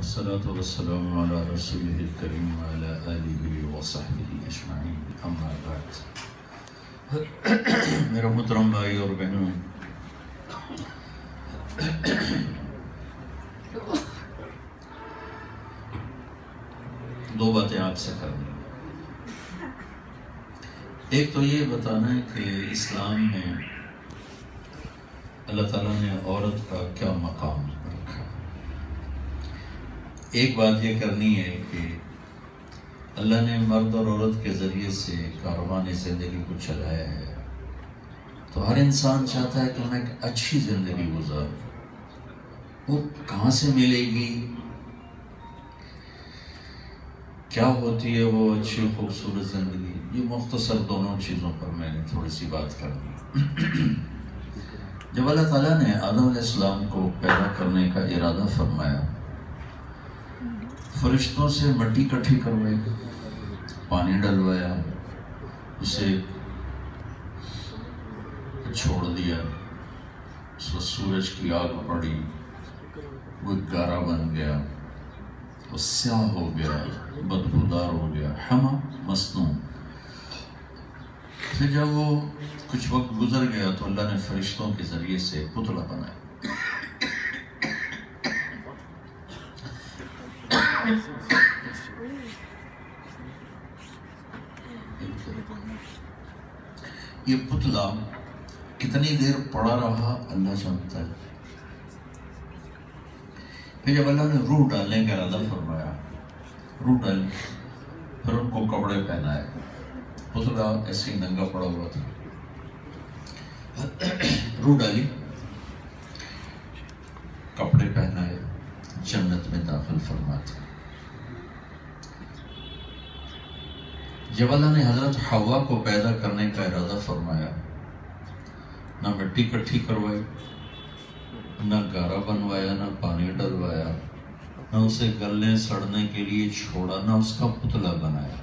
والصلاة والسلام على رسوله الكريم وعلى آله وصحبه أجمعين أما بعد. میرا محترم بھائی اور بہنوں، دو باتیں آپ سے کرنی ہیں۔ ایک تو یہ بتانا ہے کہ اسلام میں اللہ تعالیٰ نے عورت کا کیا مقام رکھا۔ ایک بات یہ کرنی ہے کہ اللہ نے مرد اور عورت کے ذریعے سے کاروان زندگی کو چلایا ہے، تو ہر انسان چاہتا ہے کہ میں ایک اچھی زندگی گزاروں۔ وہ کہاں سے ملے گی، کیا ہوتی ہے وہ اچھی خوبصورت زندگی؟ یہ مختصر دونوں چیزوں پر میں نے تھوڑی سی بات کرنی ہے۔ جب اللہ تعالیٰ نے آدم علیہ السلام کو پیدا کرنے کا ارادہ فرمایا، فرشتوں سے مٹی اکٹھی کروائی، پانی ڈلوایا، اسے چھوڑ دیا، اس پر سورج کی آگ پڑی، وہ گارا بن گیا، وہ سیاہ ہو گیا، بدبودار ہو گیا، حما مسنون۔ پھر جب وہ کچھ وقت گزر گیا تو اللہ نے فرشتوں کے ذریعے سے پتلا بنایا۔ یہ پتلا کتنی دیر پڑا رہا اللہ جانتا ہے۔ پھر جب اللہ نے روح ڈالنے کا ارادہ فرمایا، روح ڈالی، پھر ان کو کپڑے پہنائے۔ پتلا ایسے ہی ننگا پڑا ہوا تھا، روح ڈالی، کپڑے پہنائے، جنت میں داخل فرماتے۔ جب اللہ نے حضرت حوا کو پیدا کرنے کا ارادہ فرمایا، نہ مٹی اکٹھی کروائی، نہ گارا بنوایا، نہ پانی ڈلوایا، نہ اسے گلنے سڑنے کے لیے چھوڑا، نہ اس کا پتلا بنایا۔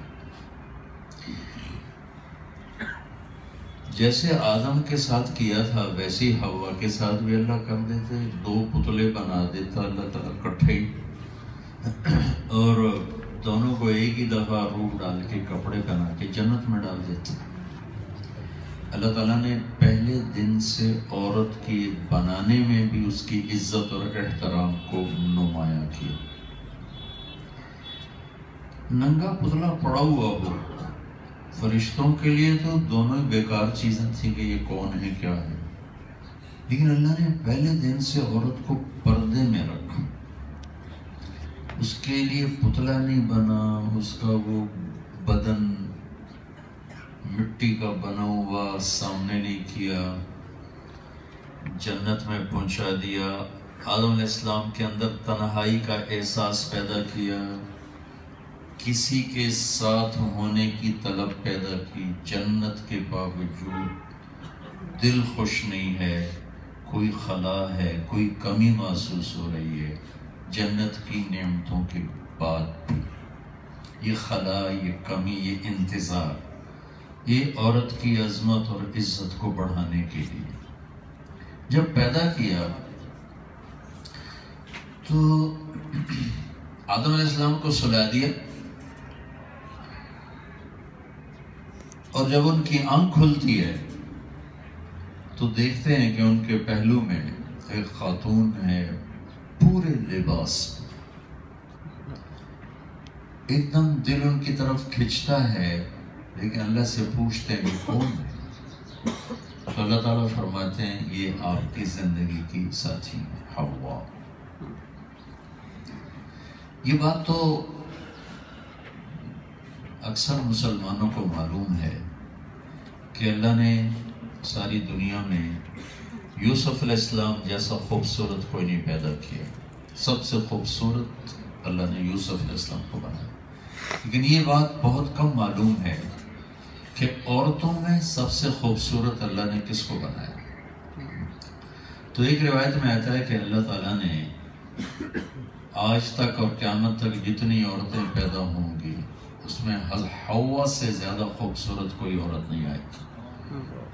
جیسے آدم کے ساتھ کیا تھا ویسے ہی حوا کے ساتھ بھی اللہ کر دیتے، دو پتلے بنا دیتا اللہ تعالیٰ کٹھے، اور دونوں کو ایک ہی دفعہ روح ڈال کے کپڑے پہنا کے جنت میں ڈال دیتے۔ اللہ تعالیٰ نے پہلے دن سے عورت کی بنانے میں بھی اس کی عزت اور احترام کو نمایاں کیا۔ ننگا پتلا پڑا ہوا ہو، فرشتوں کے لیے تو دونوں بیکار چیزیں تھیں کہ یہ کون ہے کیا ہے، لیکن اللہ نے پہلے دن سے عورت کو پردے میں رکھا۔ اس کے لیے پتلا نہیں بنا، اس کا وہ بدن مٹی کا بنا ہوا سامنے نہیں کیا، جنت میں پہنچا دیا۔ آدم علیہ السلام کے اندر تنہائی کا احساس پیدا کیا، کسی کے ساتھ ہونے کی طلب پیدا کی۔ جنت کے باوجود دل خوش نہیں ہے، کوئی خلا ہے، کوئی کمی محسوس ہو رہی ہے۔ جنت کی نعمتوں کے بعد یہ خلا، یہ کمی، یہ انتظار، یہ عورت کی عظمت اور عزت کو بڑھانے کے لیے۔ جب پیدا کیا تو آدم علیہ السلام کو سلا دیا، اور جب ان کی آنکھ کھلتی ہے تو دیکھتے ہیں کہ ان کے پہلو میں ایک خاتون ہے، پورے لباس، ایک دم دل ان کی طرف کھنچتا ہے، لیکن اللہ سے پوچھتے ہیں کہ کون ہے؟ تو اللہ تعالیٰ فرماتے ہیں یہ آپ کی زندگی کی ساتھی ہے، حوا۔ یہ بات تو اکثر مسلمانوں کو معلوم ہے کہ اللہ نے ساری دنیا میں یوسف علیہ السلام جیسا خوبصورت کوئی نہیں پیدا کیا۔ سب سے خوبصورت اللہ نے یوسف علیہ السلام کو بنایا، لیکن یہ بات بہت کم معلوم ہے کہ عورتوں میں سب سے خوبصورت اللہ نے کس کو بنایا۔ تو ایک روایت میں آتا ہے کہ اللہ تعالیٰ نے آج تک اور قیامت تک جتنی عورتیں پیدا ہوں گی اس میں حوا سے زیادہ خوبصورت کوئی عورت نہیں آئی تھی۔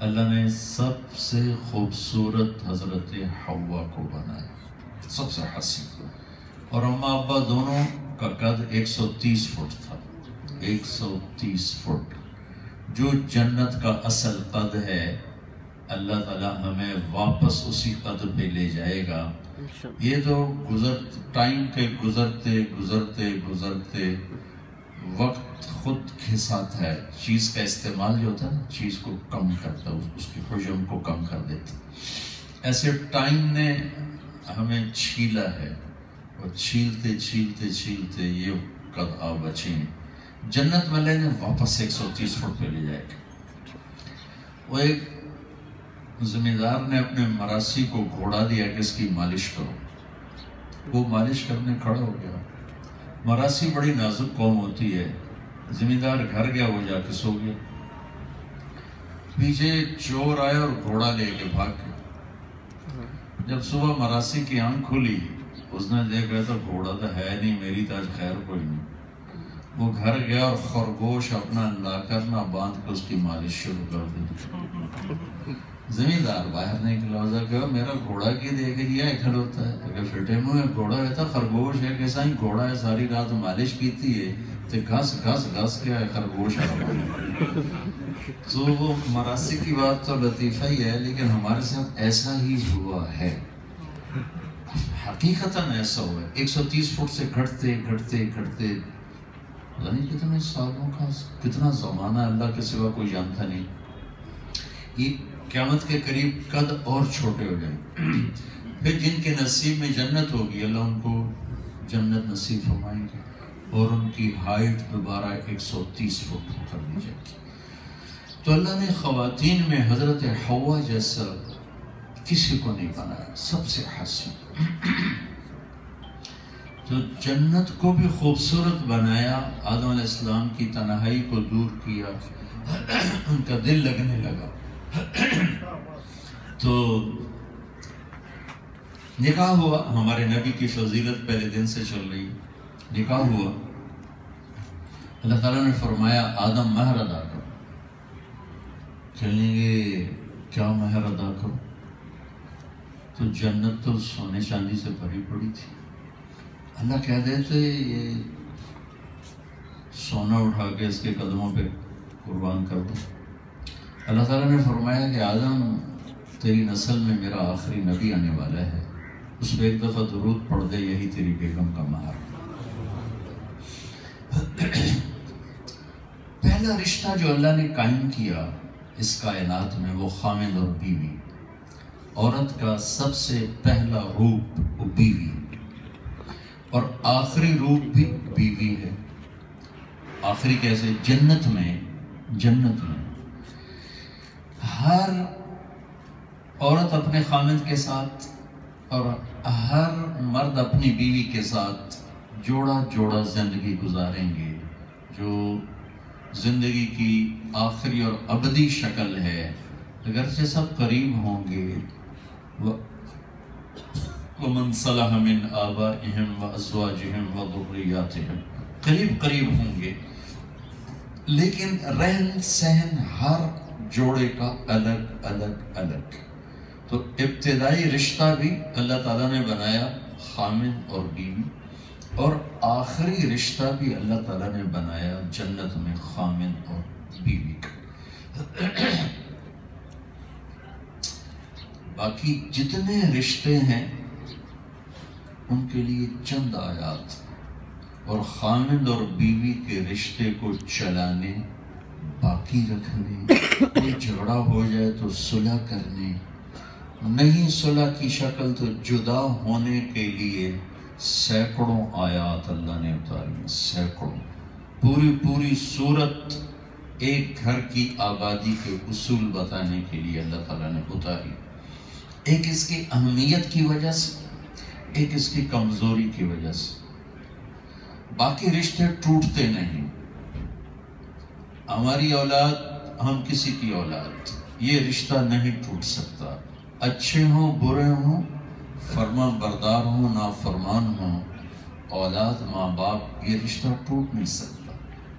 اللہ نے سب سے خوبصورت حضرت حوا کو بنایا، سب سے حسین، اور اماں ابا دونوں کا قد 130 فٹ تھا، 130 فٹ، جو جنت کا اصل قد ہے اللہ تعالیٰ ہمیں واپس اسی قد پہ لے جائے گا۔ یہ تو ٹائم کے گزرتے گزرتے گزرتے وقت خود گھساتا ہے، چیز کا استعمال جو ہوتا ہے نا، چیز کو کم کرتا ہے، اس کی حجم کو کم کر دیتا۔ ایسے ٹائم نے ہمیں چھیلا ہے، اور چھیلتے چھیلتے چھیلتے یہ قد آ بچے ہیں۔ جنت والے نے واپس 130 فٹ پہ لے جائے گا۔ وہ ایک زمیندار نے اپنے مراسی کو گھوڑا دیا کہ اس کی مالش کرو، وہ مالش کرنے کھڑا ہو گیا۔ مراسی بڑی نازک قوم ہوتی ہے، زمیندار گھر گیا، وہ جا کے سو گیا۔ پیچھے چور آئے اور گھوڑا لے کے بھاگ گیا۔ جب صبح مراسی کی آنکھ کھلی، اس نے دیکھا تو گھوڑا تو ہے نہیں، میری تو آج خیر کوئی نہیں۔ وہ گھر گیا اور خرگوش اپنا لا کر نہ باندھ کے اس کی مالش شروع کر دی۔ زمیندار باہر نکلا، اس نے کہا میرا گھوڑا کی دیکھ لیا اکھل ہوتا ہے، کہ فٹے منہ گھوڑا ہے تو خرگوش ہے، کیسا ہی گھوڑا ہے، ساری رات مالش کیتی ہے تو گھس گھس گھس کے خرگوش ہے۔ تو وہ مراسی کی بات تو لطیفہ ہی ہے، لیکن ہمارے ساتھ ایسا ہی ہوا ہے، حقیقتاً ایسا ہوا ہے۔ 130 فٹ سے گھٹتے گھٹتے گھٹتے نہیں کتنے سالوں کا، کتنا زمانہ اللہ کے سوا کوئی جانتا نہیں، یہ قیامت کے قریب قد اور چھوٹے ہو جائیں۔ پھر جن کے نصیب میں جنت ہوگی اللہ ان کو جنت نصیب فرمائیں گے، اور ان کی ہائٹ دوبارہ 130 فٹ کر دی جائے گی۔ تو اللہ نے خواتین میں حضرت حوا جیسا کسی کو نہیں بنایا، سب سے حسین۔ تو جنت کو بھی خوبصورت بنایا، آدم علیہ السلام کی تنہائی کو دور کیا، ان کا دل لگنے لگا۔ تو نکاح ہوا، ہمارے نبی کی فضیلت پہلے دن سے چل رہی، نکاح ہوا، اللہ تعالیٰ نے فرمایا آدم مہر ادا کرو۔ کہیں گے کیا مہر ادا کرو؟ تو جنت تو سونے چاندی سے بھری پڑی تھی، اللہ کہہ دیتے یہ سونا اٹھا کے اس کے قدموں پہ قربان کر دو۔ اللہ تعالیٰ نے فرمایا کہ آدم تیری نسل میں میرا آخری نبی آنے والا ہے، اس پہ ایک دفعہ درود پڑھ دے، یہی تیری بیگم کا مہر۔ پہلا رشتہ جو اللہ نے قائم کیا اس کائنات میں وہ خامد اور بیوی، عورت کا سب سے پہلا روپ وہ بیوی، اور آخری روپ بھی بیوی ہے۔ آخری کیسے؟ جنت میں ہر عورت اپنے خامد کے ساتھ اور ہر مرد اپنی بیوی کے ساتھ جوڑا جوڑا زندگی گزاریں گے، جو زندگی کی آخری اور ابدی شکل ہے۔ اگرچہ سب قریب ہوں گے، وَمَنْ صَلَحَ مِنْ آبَائِهِمْ وَأَزْوَاجِهِمْ وَذُرِّيَّاتِهِمْ، قریب ہوں گے، لیکن رہن سہن ہر جوڑے کا الگ الگ۔ تو ابتدائی رشتہ بھی اللہ تعالیٰ نے بنایا خامد اور بیوی، اور آخری رشتہ بھی اللہ تعالیٰ نے بنایا جنت میں خامد اور بیوی کا۔ باقی جتنے رشتے ہیں ان کے لیے چند آیات، اور خامد اور بیوی کے رشتے کو چلانے، باقی رکھنے، کوئی جھگڑا ہو جائے تو صلح کرنے، نہیں صلح کی شکل تو جدا ہونے کے لیے سینکڑوں آیات اللہ نے اتاری ہیں، سینکڑوں، پوری صورت ایک گھر کی آبادی کے اصول بتانے کے لیے اللہ تعالیٰ نے اتاری، ایک اس کی اہمیت کی وجہ سے، ایک اس کی کمزوری کی وجہ سے۔ باقی رشتے ٹوٹتے نہیں، ہماری اولاد، ہم کسی کی اولاد، یہ رشتہ نہیں ٹوٹ سکتا، اچھے ہوں برے ہوں، فرما بردار ہوں نافرمان ہوں، اولاد ماں باپ، یہ رشتہ ٹوٹ نہیں سکتا،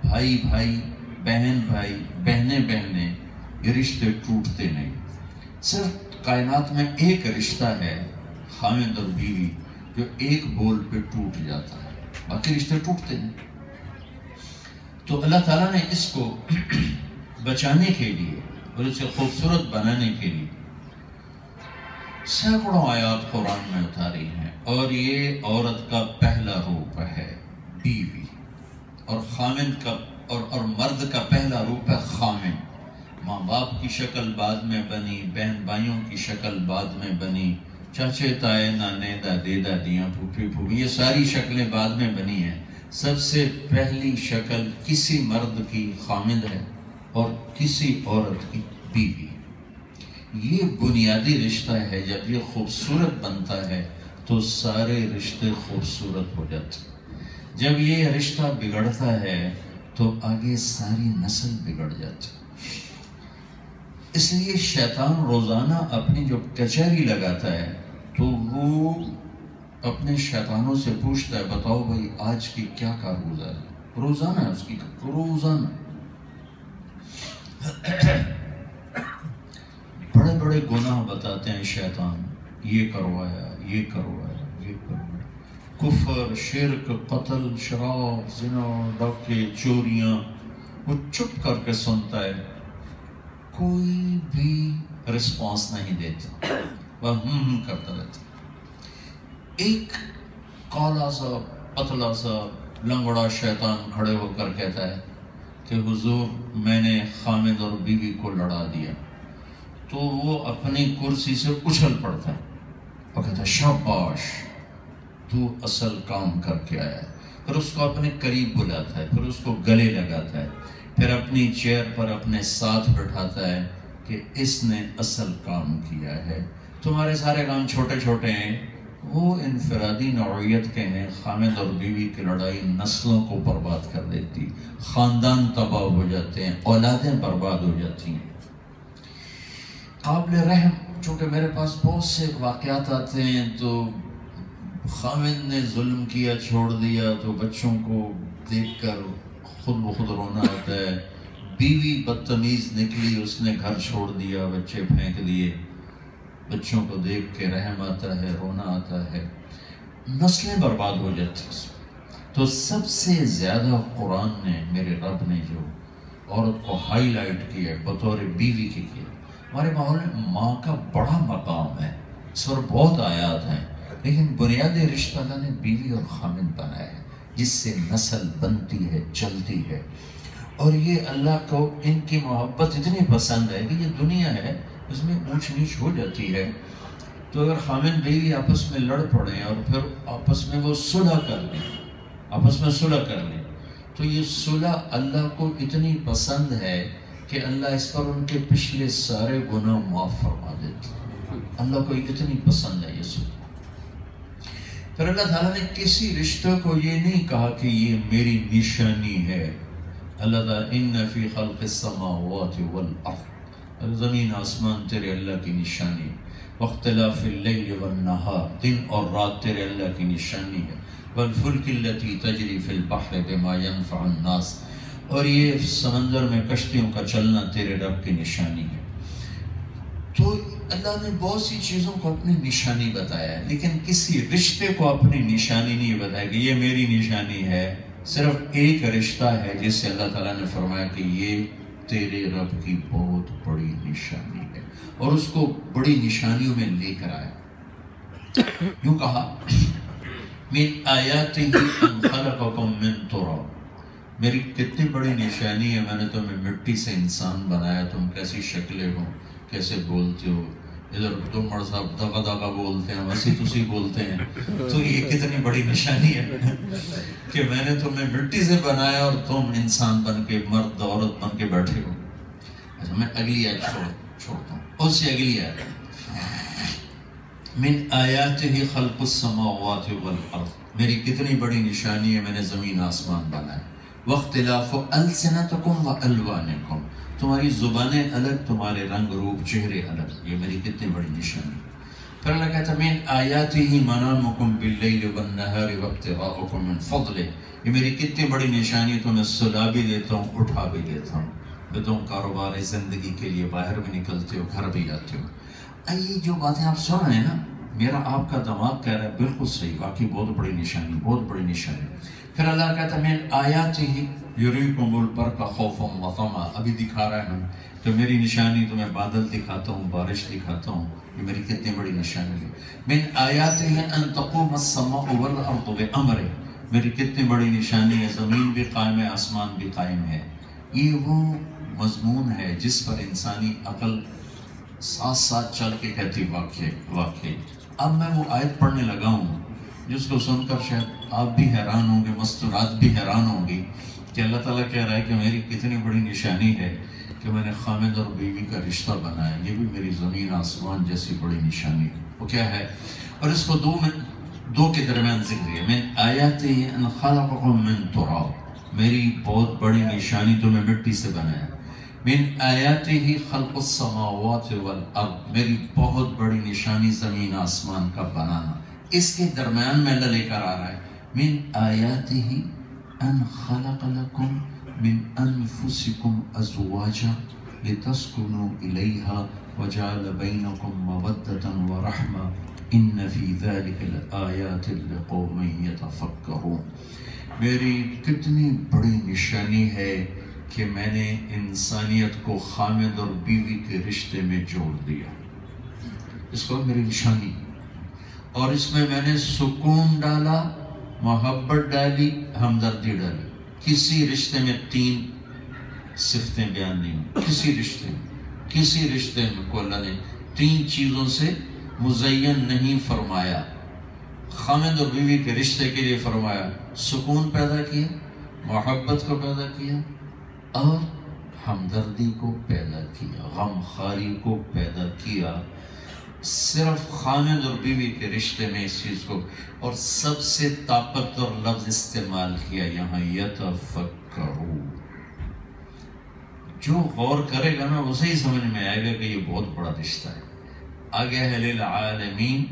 بھائی بھائی، بہن بھائی، بہنیں بہنیں، یہ رشتے ٹوٹتے نہیں۔ صرف کائنات میں ایک رشتہ ہے خامد اور بیوی، جو ایک بول پہ ٹوٹ جاتا ہے، باقی رشتے ٹوٹتے ہیں۔ تو اللہ تعالیٰ نے اس کو بچانے کے لیے اور اسے خوبصورت بنانے کے لیے سینکڑوں آیات قرآن میں اتاری ہیں، اور یہ عورت کا پہلا روپ ہے بیوی، اور خامند کا اور مرد کا پہلا روپ ہے خامند۔ ماں باپ کی شکل بعد میں بنی، بہن بھائیوں کی شکل بعد میں بنی، چاچے تائے نانے دادے دادیاں پھوپھی پھوپھی، یہ ساری شکلیں بعد میں بنی ہیں۔ سب سے پہلی شکل کسی مرد کی خامند ہے اور کسی عورت کی بیوی۔ یہ بنیادی رشتہ ہے، جب یہ خوبصورت بنتا ہے تو سارے رشتے خوبصورت ہو جاتے ہیں۔ جب یہ رشتہ بگڑتا ہے تو آگے ساری نسل بگڑ جاتی۔ اس لیے شیطان روزانہ اپنی جو کچہری لگاتا ہے تو وہ اپنے شیطانوں سے پوچھتا ہے، بتاؤ بھائی آج کی کیا کارگزار ہے؟ روزانہ ہے اس کی، روزانہ بڑے بڑے گناہ بتاتے ہیں شیطان، یہ کروایا، یہ کروایا، یہ کروایا، کفر، شرک، قتل، شراب، زنا، ڈاکے، چوریاں۔ وہ چپ کر کے سنتا ہے، کوئی بھی رسپانس نہیں دیتا، وہ کرتا رہتا۔ ایک کالا سا پتلا سا لنگڑا شیطان کھڑے ہو کر کہتا ہے کہ حضور میں نے خامد اور بیوی کو لڑا دیا، تو وہ اپنی کرسی سے اچھل پڑتا ہے اور کہتا ہے شاباش تو اصل کام کر کے آیا ہے۔ پھر اس کو اپنے قریب بلاتا ہے، پھر اس کو گلے لگاتا ہے، پھر اپنی چیئر پر اپنے ساتھ بٹھاتا ہے کہ اس نے اصل کام کیا ہے، تمہارے سارے کام چھوٹے چھوٹے ہیں، وہ انفرادی نوعیت کے ہیں۔ خامد اور بیوی کی لڑائی نسلوں کو برباد کر دیتی، خاندان تباہ ہو جاتے ہیں، اولادیں برباد ہو جاتی ہیں۔ قابل رحم، چونکہ میرے پاس بہت سے واقعات آتے ہیں، تو خامد نے ظلم کیا، چھوڑ دیا، تو بچوں کو دیکھ کر خود بخود رونا آتا ہے۔ بیوی بدتمیز نکلی، اس نے گھر چھوڑ دیا، بچے پھینک دیے، بچوں کو دیکھ کے رحم آتا ہے، رونا آتا ہے، نسلیں برباد ہو جاتی ہیں۔ تو سب سے زیادہ قرآن نے، میرے رب نے جو عورت کو ہائی لائٹ کیا بطور بیوی کی کیا۔ ہمارے ماحول میں ماں کا بڑا مقام ہے، اس پر بہت آیات ہیں، لیکن بنیادی رشتہ اللہ نے بیوی اور خامند بنایا ہے، جس سے نسل بنتی ہے، چلتی ہے۔ اور یہ اللہ کو ان کی محبت اتنی پسند ہے کہ یہ دنیا ہے اس میں اونچ نیچ ہو جاتی ہے، تو اگر خامند بیوی آپس میں لڑ پڑیں اور پھر آپس میں وہ صلح کر لیں، آپس میں صلح کر لیں، تو یہ صلح اللہ کو اتنی پسند ہے کہ اللہ اس پر ان کے پچھلے سارے گناہ معاف فرما دیتے ہیں۔ اللہ کو اتنی پسند ہے یہ صلح۔ پھر اللہ تعالیٰ نے کسی رشتہ کو یہ نہیں کہا کہ یہ میری نشانی ہے۔ اللہ تعالیٰ ان فی خلق السماوات والارض، زمین آسمان تیرے اللہ کی نشانی، واختلاف اللیل والنہار، دن اور رات تیرے اللہ کی نشانی ہے، والفلک التی تجری فی البحر بما ینفع الناس، اور یہ سمندر میں کشتیوں کا چلنا تیرے رب کی نشانی ہے۔ تو اللہ نے بہت سی چیزوں کو اپنی نشانی بتایا ہے، لیکن کسی رشتے کو اپنی نشانی نہیں بتایا کہ یہ میری نشانی ہے۔ صرف ایک رشتہ ہے جس سے اللہ تعالیٰ نے فرمایا کہ یہ تیرے رب کی بہت بڑی نشانی ہے، اور اس کو بڑی نشانیوں میں لے کر آیا۔ یوں کہا من آیاتہ ان خلقکم من تراب، میری کتنی بڑی نشانی ہے، میں نے تمہیں مٹی سے انسان بنایا، تم کیسی شکلیں ہو، کیسے بولتے ہو، ادھر تم مر صاحب دغا دغا بولتے ہیں، ویسے تسی بولتے ہیں، تو یہ کتنی بڑی نشانی ہے کہ میں نے تمہیں مٹی سے بنایا اور تم انسان بن کے، مرد عورت بن کے بیٹھے ہو۔ اچھا میں اگلی آیت چھوڑتا ہوں، اس سے اگلی آیت من آیاتہ خلق السماوات والارض، میری کتنی بڑی نشانی ہے، میں نے زمین آسمان بنایا، واختلاف السنتکم والوانکم، تمہاری زبانیں الگ، تمہارے رنگ روپ چہرے الگ، یہ میری کتنی بڑی نشانی۔ پھر اللہ کہتا ہے من آیاتہ منامکم باللیل والنہار وابتغاؤکم من فضلہ، یہ میری کتنی بڑی نشانی، تمہیں سلا بھی دیتا ہوں، اٹھا بھی دیتا ہوں، میں تم کاروبار زندگی کے لیے باہر بھی نکلتے ہو، گھر بھی آتے ہو۔ یہ جو باتیں آپ سن رہے ہیں نا، میرا آپ کا دماغ کہہ رہا ہے بالکل صحیح، واقعی بہت بڑی نشانی، بہت بڑی نشانی۔ پھر اللہ کہتا ہے من آیاتہ یریکم البرق خوفا وطمعا، ابھی دکھا رہا ہوں کہ میری نشانی تمہیں بادل دکھاتا ہوں، بارش دکھاتا ہوں، یہ میری کتنی بڑی نشانی ہے۔ من آیاتہ ان تقوم السماء والارض بامرہ، میری کتنی بڑی نشانی ہے، زمین بھی قائم ہے، آسمان بھی قائم ہے۔ یہ وہ مضمون ہے جس پر انسانی عقل ساتھ ساتھ چل کے کہتی واقعی۔ اب میں وہ آیت پڑھنے لگا ہوں جس کو سن کر شاید آپ بھی حیران ہوں گے، مستورات بھی حیران ہوں گی کہ اللہ تعالیٰ کہہ رہا ہے کہ میری کتنی بڑی نشانی ہے کہ میں نے خامد اور بیوی کا رشتہ بنایا، یہ بھی میری زمین آسمان جیسی بڑی نشانی ہے۔ وہ کیا ہے؟ اور اس کو دو کے درمیان ذکر ہے، من آیاتہ ان خلقکم من تراب، میری بہت بڑی نشانی تمہیں مٹی سے بنایا۔ من آیاتہ خلق السماوات والارض، میری بہت بڑی نشانی زمین آسمان کا بنانا۔ اس کے درمیان میں اللہ لے کر آ رہا ہے من آیاتہ ان خلق لکم من انفسکم ازواجا لتسکنوا الیہا وجعل بینکم مودۃ ورحمہ ان فی ذلک لآیات لقوم یتفکرون۔ میری کتنی بڑی نشانی ہے کہ میں نے انسانیت کو خامد اور بیوی کے رشتے میں جوڑ دیا، اس کو میری نشانی، اور اس میں نے سکون ڈالا، محبت ڈالی، ہمدردی ڈالی۔ کسی رشتے میں 3 صفتیں بیان نہیں ہوئی، کسی رشتے میں کو اللہ نے 3 چیزوں سے مزین نہیں فرمایا۔ خامد اور بیوی کے رشتے کے لیے فرمایا سکون پیدا کیا، محبت کو پیدا کیا، اور ہمدردی کو پیدا کیا، غم خواری کو پیدا کیا۔ صرف خامد اور بیوی کے رشتے میں اس چیز کو، اور سب سے طاقتور لفظ استعمال کیا یہاں یتفکرون۔ جو غور کرے گا نا اسے ہی سمجھ میں آئے گا کہ یہ بہت بڑا رشتہ ہے۔ آگے ہے للعالمین،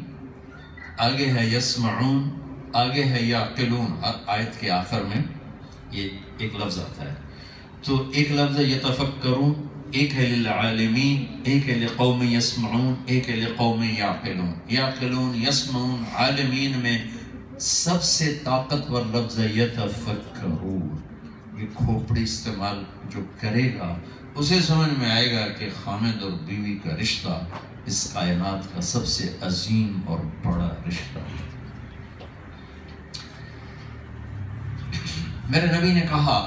آگے ہے یسمعون، آگے ہے یعقلون۔ ہر آیت کے آخر میں یہ ایک لفظ آتا ہے، تو ایک لفظ ہے یتفکرون، ایک ہے للعالمین، ایک ہے لقوم یسمعون، ایک ہے لقوم یعقلون۔ یعقلون، یسمعون، عالمین میں سب سے طاقتور لفظ ہے یتفکرون۔ یہ کھوپڑی استعمال جو کرے گا اسے سمجھ میں آئے گا کہ خامد اور بیوی کا رشتہ اس کائنات کا سب سے عظیم اور بڑا رشتہ ہے۔ میرے نبی نے کہا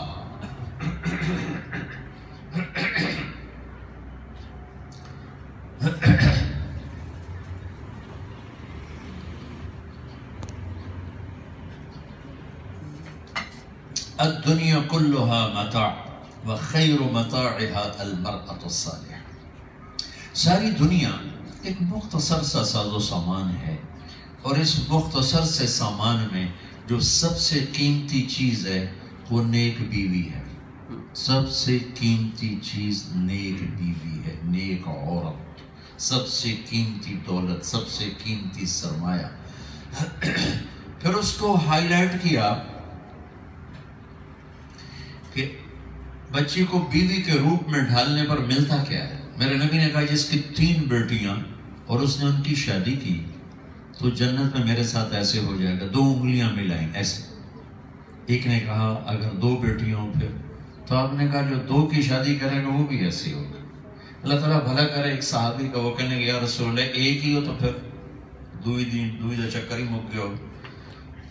الدنیا کلها متاع وخیر متاعها المرأة الصالحة۔ ساری دنیا ایک مختصر سا ساز و سامان ہے، اور اس مختصر سے سامان میں جو سب سے قیمتی چیز ہے وہ نیک بیوی ہے۔ سب سے قیمتی چیز نیک بیوی ہے، نیک عورت، سب سے قیمتی دولت، سب سے قیمتی سرمایہ۔ پھر اس کو ہائی لائٹ کیا کہ بچی کو بیوی کے روپ میں ڈھالنے پر ملتا کیا ہے۔ میرے نبی نے کہا جس کی 3 بیٹیاں اور اس نے ان کی شادی کی تو جنت میں میرے ساتھ ایسے ہو جائے گا، 2 انگلیاں ملائیں ایسے۔ ایک نے کہا اگر 2 بیٹیاں ہوں پھر، تو آپ نے کہا جو 2 کی شادی کرے گا وہ بھی ایسے ہوگا۔ اللہ تعالیٰ بھلا کرے، ایک صحابی کا وہ کہنے کہ یا رسول اللہ ایک ہی ہو تو پھر دوئی دا چکر ہی مک گیا ہو۔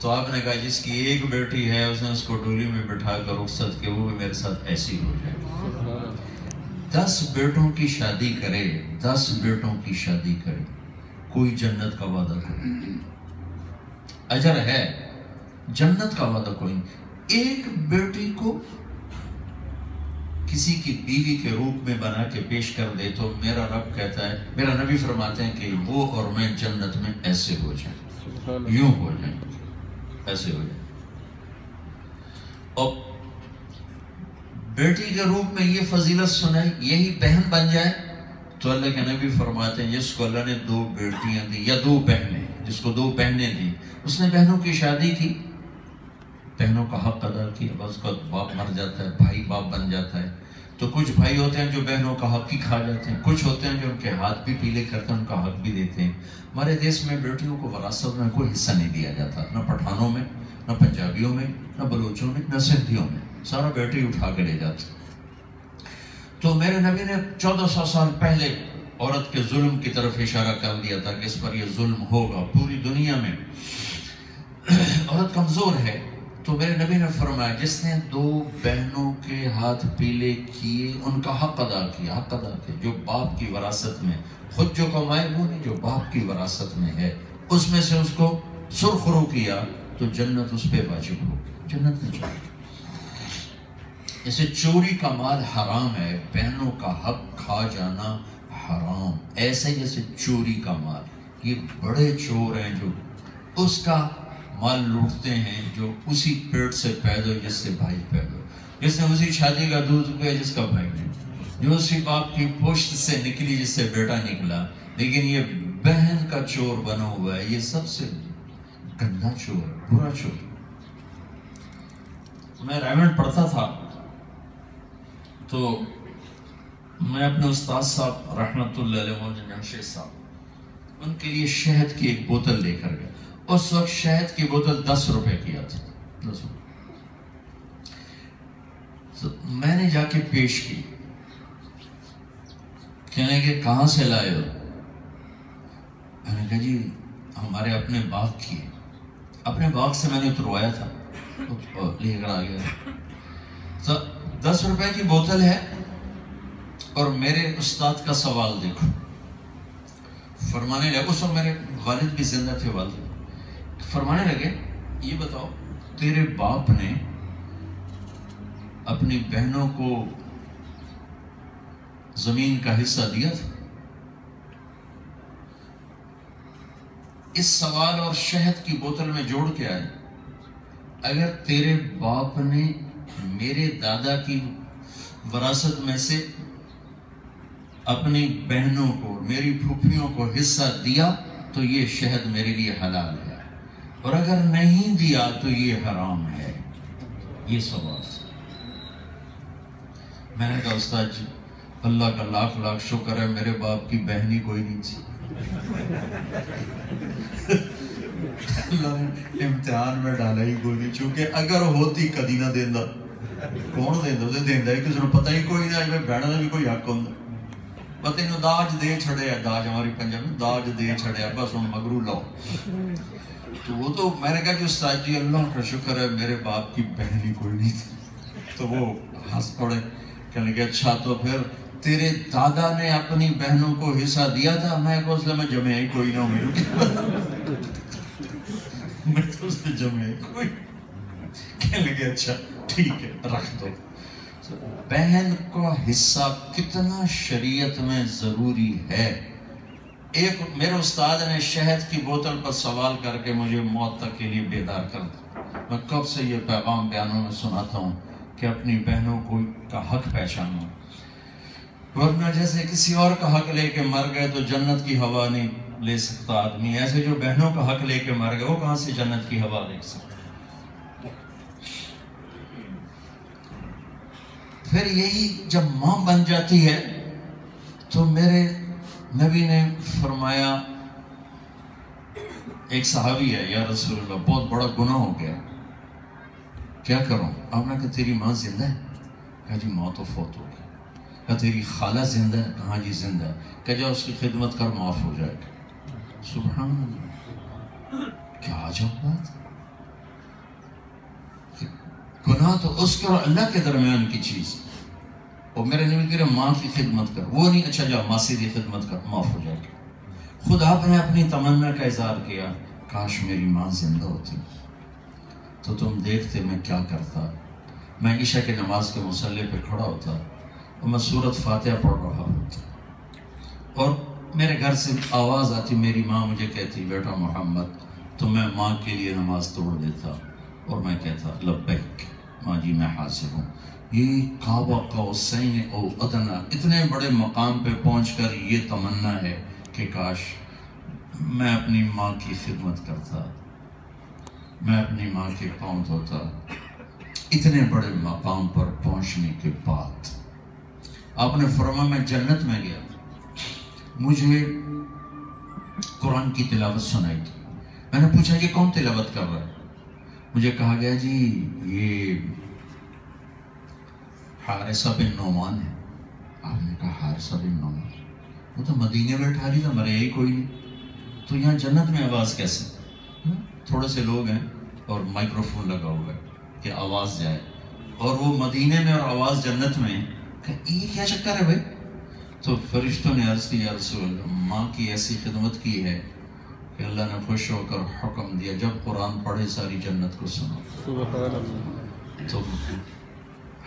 تو آپ نے کہا جس کی 1 بیٹی ہے اس نے اس کو ڈولی میں بٹھا کر رخصت کے، وہ بھی میرے ساتھ ایسی ہو جائے۔ 10 بیٹوں کی شادی کرے، 10 بیٹوں کی شادی کرے، کوئی جنت کا وعدہ کرے، اجر ہے، جنت کا وعدہ کوئی نہیں۔ 1 بیٹی کو کسی کی بیوی کے روپ میں بنا کے پیش کر دے تو میرا رب کہتا ہے، میرا نبی فرماتے ہیں کہ وہ اور میں جنت میں ایسے ہو جائیں، یوں ہو جائیں، ایسے ہو جائیں۔ اور بیٹی کے روپ میں یہ فضیلت سنائی، یہی بہن بن جائے تو اللہ کے نبی فرماتے ہیں جس کو اللہ نے 2 بیٹیاں دی یا 2 بہنیں، جس کو 2 بہنیں دی، اس نے بہنوں کی شادی کی بہنوں کا حق ادا کیا، بس کا باپ مر جاتا ہے، بھائی باپ بن جاتا ہے. تو کچھ بھائی ہوتے ہیں جو بہنوں کا حق ہی کھا جاتے ہیں، کچھ ہوتے ہیں جو ان کے ہاتھ بھی پیلے کرتے ہیں، ان کا حق بھی دیتے ہیں. ہمارے دیش میں بیٹیوں کو وراثت میں کوئی حصہ نہیں دیا جاتا، نہ پٹھانوں میں، نہ پنجابیوں میں، نہ بلوچوں میں، نہ سندھیوں میں، سارا بیٹی اٹھا کے لے جاتے. تو میرے نبی نے 1400 سال پہلے عورت کے ظلم کی طرف اشارہ کر دیا تھا کہ اس پر یہ ظلم ہوگا. پوری دنیا میں عورت کمزور ہے. تو میرے نبی نے فرمایا جس نے 2 بہنوں کے ہاتھ پیلے کیے ان کا حق ادا کیا، حق ادا کیا. جو باپ کی وراثت میں، خود جو کمائے وہ نہیں، جو باپ کی وراثت میں ہے اس میں سے اس کو سرخرو کیا تو جنت اس پہ واجب ہوگی، جنت میں جائے. اسے چوری کا مال حرام ہے، بہنوں کا حق کھا جانا حرام. ایسے جیسے چوری کا مال، یہ بڑے چور ہیں جو اس کا مال لوٹتے ہیں جو اسی پیٹ سے پیدا ہو جس سے بھائی پیدا ہو، جس نے اسی چھاتی کا دودھ پیا جس کا بھائی نہیں، جو اسی باپ کی پشت سے نکلی جس سے بیٹا نکلا. لیکن یہ بہن کا چور بنا ہوا ہے، یہ سب سے گندا چور ہے، برا چور. میں ریمنڈ پڑھتا تھا تو میں اپنے استاد صاحب رحمت اللہ علیہ مولانا جمشید صاحب ان کے لیے شہد کی ایک بوتل لے کر گیا. اس وقت شہد کی بوتل 10 روپے کی آتی، 10 روپے. تو میں نے جا کے پیش کی، کہنے کہ کہاں سے لائے ہو؟ میں نے کہا جی ہمارے اپنے باغ کی ہے. اپنے باغ سے میں نے اتروایا تھا، لے کر آ گیا. تو 10 روپے کی بوتل ہے. اور میرے استاد کا سوال دیکھو، فرمانے لگے، اس وقت میرے والد بھی زندہ تھے، والد فرمانے لگے یہ بتاؤ تیرے باپ نے اپنی بہنوں کو زمین کا حصہ دیا تھا؟ اس سوال اور شہد کی بوتل میں جوڑ کے آئے، اگر تیرے باپ نے میرے دادا کی وراثت میں سے اپنی بہنوں کو، میری پھوپھیوں کو حصہ دیا تو یہ شہد میرے لیے حلال ہے، اور اگر نہیں دیا تو یہ حرام ہے. یہ سوال. میں نے کہا استاد جی اللہ کا لاکھ لاکھ شکر ہے میرے باپ کی بہن ہی کوئی نہیں تھی. اللہ نے امتحان میں ڈالا ہی کوئی نہیں، چونکہ اگر ہوتی کدی نہ دینا. کون دینا؟ اسے دینا ہے کسی نے پتہ ہی کوئی نہیں. میں بہن کا بھی کوئی حق ہوتا پتہ نہیں، داج دے چھڑے ہے، داج ہماری پنجاب میں داج دے چھڑے ہے، بس ہم مگرو لاؤ. تو وہ تو میں نے کہا کہ استاد جی اللہ کا شکر ہے میرے باپ کی بہن ہی کوئی نہیں تھی. تو وہ ہنس پڑے، کہنے کہ اچھا تو پھر تیرے دادا نے اپنی بہنوں کو حصہ دیا تھا؟ میں کو اس میں جمع ہی کوئی نہ ہو، میں تو اس میں جمع ہی کوئی. کہنے لگے اچھا ٹھیک ہے رکھ دو. بہن کا حصہ کتنا شریعت میں ضروری ہے. ایک میرے استاد نے شہد کی بوتل پر سوال کر کے مجھے موت تک کے لیے بیدار کر دیا. میں کب سے یہ پیغام بیانوں میں سناتا ہوں کہ اپنی بہنوں کو کا حق پہچانو، ورنہ جیسے کسی اور کا حق لے کے مر گئے تو جنت کی ہوا نہیں لے سکتا آدمی، ایسے جو بہنوں کا حق لے کے مر گئے وہ کہاں سے جنت کی ہوا لے سکتا. پھر یہی جب ماں بن جاتی ہے تو میرے نبی نے فرمایا، ایک صحابی ہے، یا رسول اللہ بہت بڑا گناہ ہو گیا، کیا کروں؟ آپ نے کہا تیری ماں زندہ ہے؟ کہا جی ماں تو فوت ہو گئی. کہا تیری خالہ زندہ ہے؟ کہا جی زندہ ہے. کہا جا اس کی خدمت کر، معاف ہو جائے گا. سبحان اللہ، کیا عجب بات. گناہ تو اس کے اور اللہ کے درمیان کی چیز. اور میرے نبی کہہ رہے ماں کی خدمت کر، وہ نہیں اچھا جا ماسی کی خدمت کر، معاف ہو جائے گا. خود آپ نے اپنی تمنا کا اظہار کیا، کاش میری ماں زندہ ہوتی تو تم دیکھتے میں کیا کرتا. میں عشاء کی نماز کے مصلی پہ کھڑا ہوتا اور میں سورۃ فاتحہ پڑھ رہا ہوتا، اور میرے گھر سے آواز آتی، میری ماں مجھے کہتی بیٹا محمد، تو میں ماں کے لیے نماز توڑ دیتا اور میں کہتا لبیک ماں جی میں حاضر ہوں. یہ کعبہ قوسین او ادنا، اتنے بڑے مقام پہ پہنچ کر یہ تمنا ہے کہ کاش میں اپنی ماں کی خدمت کرتا. میں اپنی ماں کے پاؤں دھوتا. اتنے بڑے مقام پر پہنچنے کے بعد آپ نے فرمایا میں جنت میں گیا, مجھے قرآن کی تلاوت سنائی تھی. میں نے پوچھا کہ کون تلاوت کر رہا ہے؟ مجھے کہا گیا جی یہ حارثہ بن نعمان ہے. آپ نے کہا حارثہ بن نعمان, وہ تو مدینے میں ٹھہری تھا, مرے ہی کوئی نہیں, تو یہاں جنت میں آواز کیسے؟ تھوڑے سے لوگ ہیں اور مائکرو فون لگا ہوا ہے کہ آواز جائے, اور وہ مدینے میں اور آواز جنت میں, کہ یہ کیا چکر ہے بھائی؟ تو فرشتوں نے عرض کی یا رسول اللہ, ماں کی ایسی خدمت کی ہے کہ اللہ نے خوش ہو کر حکم دیا جب قرآن پڑھے ساری جنت کو سنو. تو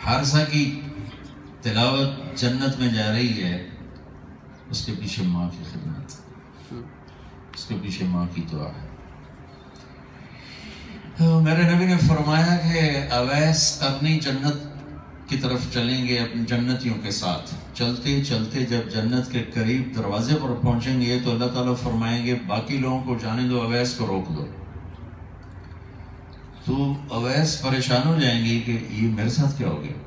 حارثہ کی تلاوت جنت میں جا رہی ہے, اس کے پیچھے ماں کی خدمت, اس کے پیچھے ماں کی دعا ہے. میرے نبی نے فرمایا کہ اویس اپنی جنت کی طرف چلیں گے اپنے جنتیوں کے ساتھ. چلتے چلتے جب جنت کے قریب دروازے پر پہنچیں گے تو اللہ تعالیٰ فرمائیں گے باقی لوگوں کو جانے دو, اویس کو روک دو. تو اویس پریشان ہو جائیں گی کہ یہ میرے ساتھ کیا ہو گیا.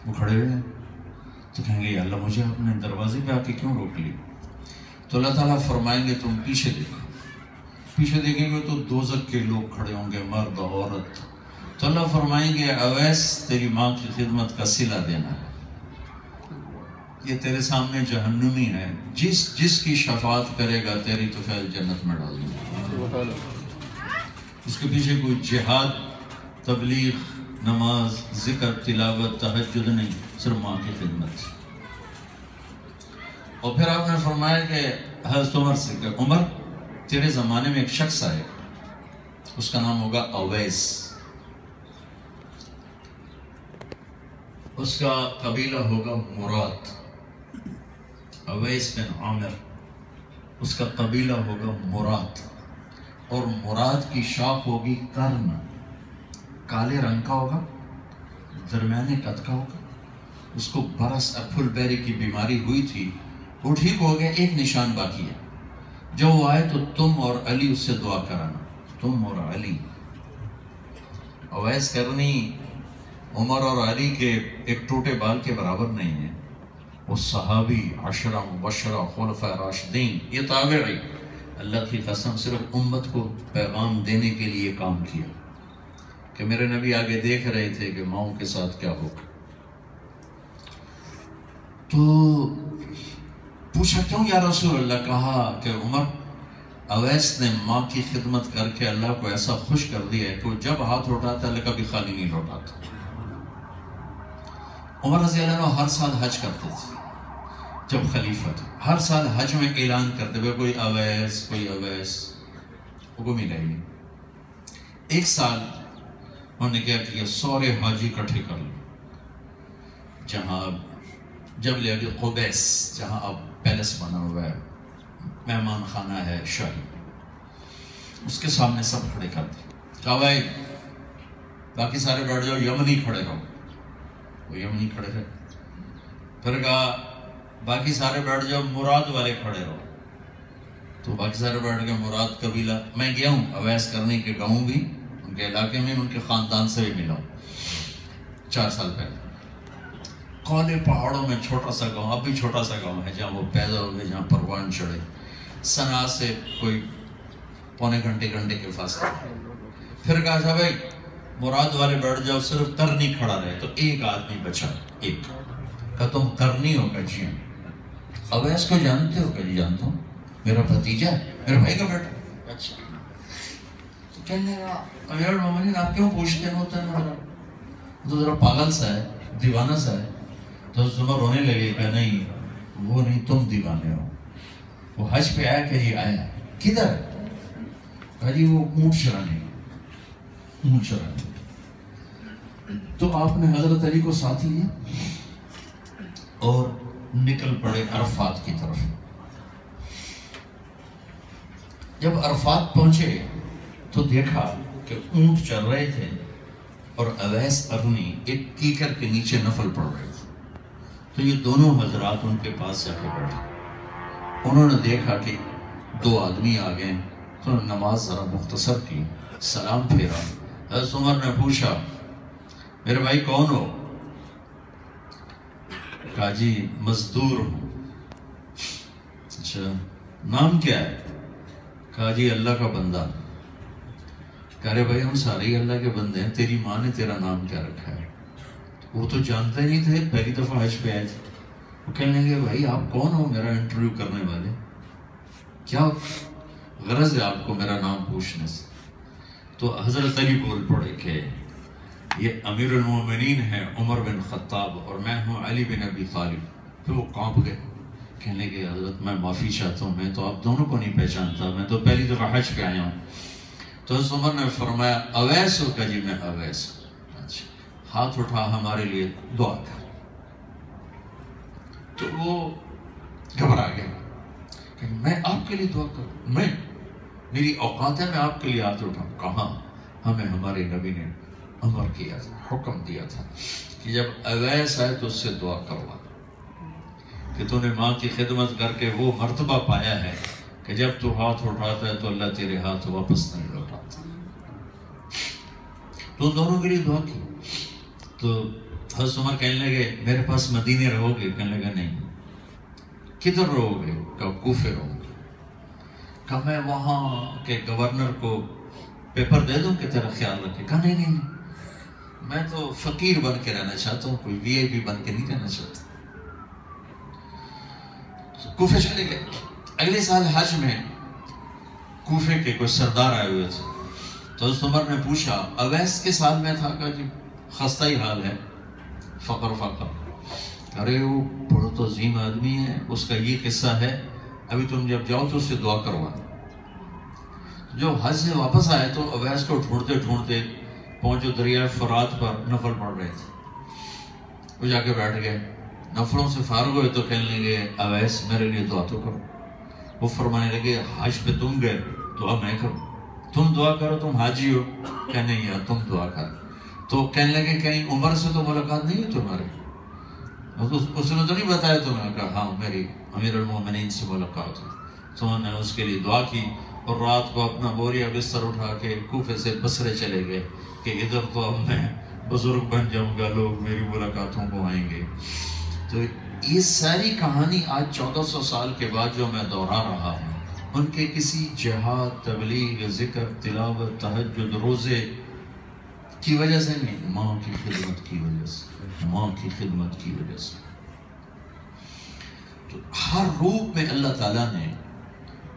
وہ کھڑے ہوئے ہیں تو کہیں گے یا اللہ مجھے آپ نے دروازے پہ آ کے کیوں روک لی؟ تو اللہ تعالیٰ فرمائیں گے تم پیچھے دیکھو. پیچھے دیکھیں گے تو دوزخ کے لوگ کھڑے ہوں گے, مرد عورت. تو اللہ فرمائیں گے اویس تیری ماں کی خدمت کا صلہ دینا ہے, یہ تیرے سامنے جہنمی ہے, جس کی شفاعت کرے گا تیری تو فیل جنت میں ڈال دوں گا. اس کے پیچھے کوئی جہاد, تبلیغ, نماز, ذکر, تلاوت, تہجد نہیں, صرف ماں کی خدمت. اور پھر آپ نے فرمایا کہ حضرت عمر سے کہ عمر تیرے زمانے میں ایک شخص آئے, اس کا نام ہوگا اویس, اس کا قبیلہ ہوگا مراد. اویس بن عامر, اس کا قبیلہ ہوگا مراد, اور مراد کی شاخ ہوگی کرن, کالے رنگ کا ہوگا, درمیانے قد کا ہوگا. اس کو برس پھل بیری کی بیماری ہوئی تھی, وہ ٹھیک ہو گیا, ایک نشان باقی ہے. جب وہ آئے تو تم اور علی اس سے دعا کرانا, تم اور علی. اویس کرنی عمر اور علی کے ایک ٹوٹے بال کے برابر نہیں ہے. وہ صحابی, عشرہ مبشرہ, خلفاء راشدین, یہ تابعی, اللہ کی قسم صرف امت کو پیغام دینے کے لیے کام کیا کہ میرے نبی آگے دیکھ رہے تھے کہ ماؤں کے ساتھ کیا ہوگا. تو پوچھا کیوں یا رسول اللہ؟ کہا کہ عمر اویس نے ماں کی خدمت کر کے اللہ کو ایسا خوش کر دیا ہے کہ وہ جب ہاتھ اٹھاتا اللہ کبھی خالی نہیں لوٹاتا. عمر رضی اللہ عنہ ہر سال حج کرتے تھے جب خلیفہ تھے, ہر سال حج میں اعلان کرتے ہوئے کوئی اویس, کوئی اویس, وہ کو ملا ہی نہیں. ایک سال انہوں نے کیا کیا, سورے حاجی اکٹھے کر لو, جہاں جبل ابی قبیس, جہاں اب پیلس بنا ہوا ہے, مہمان خانہ ہے شاہی, اس کے سامنے سب کھڑے کر دے. کہا بھائی باقی سارے بیٹھ جاؤ, یمنی کھڑے رہو. وہ یمنی کھڑے رہے. پھر کہا باقی سارے بیٹھ جاؤ, مراد والے کھڑے رہو. تو باقی سارے بیٹھ گئے. مراد قبیلہ, میں گیا ہوں اویس کرنے کے گاؤں بھی, ان کے علاقے میں, ان کے خاندان سے بھی ملا ہوں 4 سال پہلے. کالے پہاڑوں میں چھوٹا سا گاؤں, اب بھی چھوٹا سا گاؤں ہے جہاں وہ پیدا ہوئے, جہاں پروان چڑھے. صنعا سے کوئی پونے گھنٹے کے فاصلے. پھر کہا تھا بھائی مراد والے بیٹھ جاؤ, صرف کرنی کھڑا رہے. تو ایک آدمی بچا, ایک. کہا تم کرنی ہو؟ کہ جی ہاں. اویس کو جانتے ہو؟ کہ جی جانتا ہوں, میرا بھتیجا ہے, میرے بھائی کا بیٹا. اچھا. تو کہنے لگا امیر المومنین آپ کیوں پوچھتے ہوتے ہیں؟ تو ذرا پاگل سا ہے, دیوانہ سا ہے. تو عمر رونے لگے کہ نہیں وہ نہیں, تم دیوانے ہو. وہ حج پہ آیا کہ جی آیا. کدھر؟ کہا جی وہ اونٹ چرانے. اونٹ چرانے. تو آپ نے حضرت علی کو ساتھ لیا اور نکل پڑے عرفات کی طرف. جب عرفات پہنچے تو دیکھا کہ اونٹ چل رہے تھے اور اویس قرنی ایک کیکر کے نیچے نفل پڑھ رہے تھے. تو یہ دونوں حضرات ان کے پاس جا کے بیٹھے. انہوں نے دیکھا کہ 2 آدمی آ گئے, تو نماز ذرا مختصر کی، سلام پھیرا۔ حضرت عمر نے پوچھا میرے بھائی کون ہو؟ کہا جی مزدور ہوں۔ اچھا نام کیا ہے؟ کہا جی اللہ کا بندہ۔ کہہ رہے بھائی ہم سارے ہی اللہ کے بندے ہیں، تیری ماں نے تیرا نام کیا رکھا ہے؟ وہ تو جانتے نہیں تھے، پہلی دفعہ حج پہ آئے تھے۔ وہ کہنے لگے بھائی آپ کون ہو میرا انٹرویو کرنے والے؟ کیا غرض ہے آپ کو میرا نام پوچھنے سے؟ تو حضرت علی بول پڑے کہ یہ امیر المومنین ہیں عمر بن خطاب اور میں ہوں علی بن ابی طالب۔ پھر وہ کانپ گئے، کہنے لگے حضرت میں معافی چاہتا ہوں، میں تو آپ دونوں کو نہیں پہچانتا، میں تو پہلی دفعہ حج پہ آیا ہوں۔ تو حضرت عمر نے فرمایا اویس ہو؟ کہا جی میں اویس ہوں۔ اچھا ہاتھ اٹھا ہمارے لیے دعا کر۔ تو وہ گھبرا گیا کہ میں آپ کے لیے دعا کروں؟ میں میری اوقات ہے میں آپ کے لیے ہاتھ اٹھاؤں؟ کہاں، ہمیں ہمارے نبی نے امر کیا تھا، حکم دیا تھا کہ جب اویس آئے تو اس سے دعا کروا کہ تو نے ماں کی خدمت کر کے وہ مرتبہ پایا ہے کہ جب تو ہاتھ اٹھاتا ہے تو اللہ تیرے ہاتھ واپس نہیں لوٹاتا۔ تو ان دونوں کے لیے دعا کی۔ تو حضرت عمر کہنے لگے میرے پاس مدینے رہو گے؟ کہنے لگا نہیں۔ کدھر رہو گے؟ کہا کوفے رہو گے۔ کہا میں وہاں کے گورنر کو پیپر دے دوں کہ تیرا خیال رکھے؟ کہا نہیں نہیں نہیں، میں تو فقیر بن کے رہنا چاہتا ہوں، کوئی وی آئی پی بن کے نہیں رہنا چاہتا۔ کوفے چلے گئے۔ اگلے سال حج میں کوفے کے کوئی سردار آئے ہوئے تھے، تو حضرت عمر نے پوچھا اویس کے سال میں تھا؟ کہا جی خستہ ہی حال ہے، فقر۔ ارے وہ بہت عظیم آدمی ہے، اس کا یہ قصہ ہے، ابھی تم جب جاؤ تو اس سے دعا کروانا۔ جو حج سے واپس آئے تو اویس کو ڈھونڈتے ڈھونڈتے پہنچو دریائے فرات پر، نفل پڑھ رہے تھے۔ وہ جا کے بیٹھ گئے، نفلوں سے فارغ ہوئے تو کہنے لگے اویس میرے لیے دعا تو کرو۔ وہ فرمانے لگے حج پہ تم گئے دعا میں کروں؟ تم دعا کرو، تم حاجی ہو۔ کہ نہیں یار تم دعا کر۔ تو کہنے لگے کہیں عمر سے تو ملاقات نہیں ہے تمہاری؟ اس نے تو نہیں بتایا تمہیں؟ کہا ہاں میری امیر المومنین سے ملاقات ہوئی۔ تو انہوں نے اس کے لیے دعا کی اور رات کو اپنا بوریا بستر اٹھا کے کوفے سے بصرے چلے گئے کہ ادھر تو اب میں بزرگ بن جاؤں گا، لوگ میری ملاقاتوں کو آئیں گے۔ تو یہ ساری کہانی آج 1400 سال کے بعد جو میں دوہرا رہا ہوں، ان کے کسی جہاد، تبلیغ، ذکر، تلاوت، تہجد، روزے کی وجہ سے نہیں، ماں کی خدمت کی وجہ سے، ماں کی خدمت کی وجہ سے۔ تو ہر روپ میں اللہ تعالیٰ نے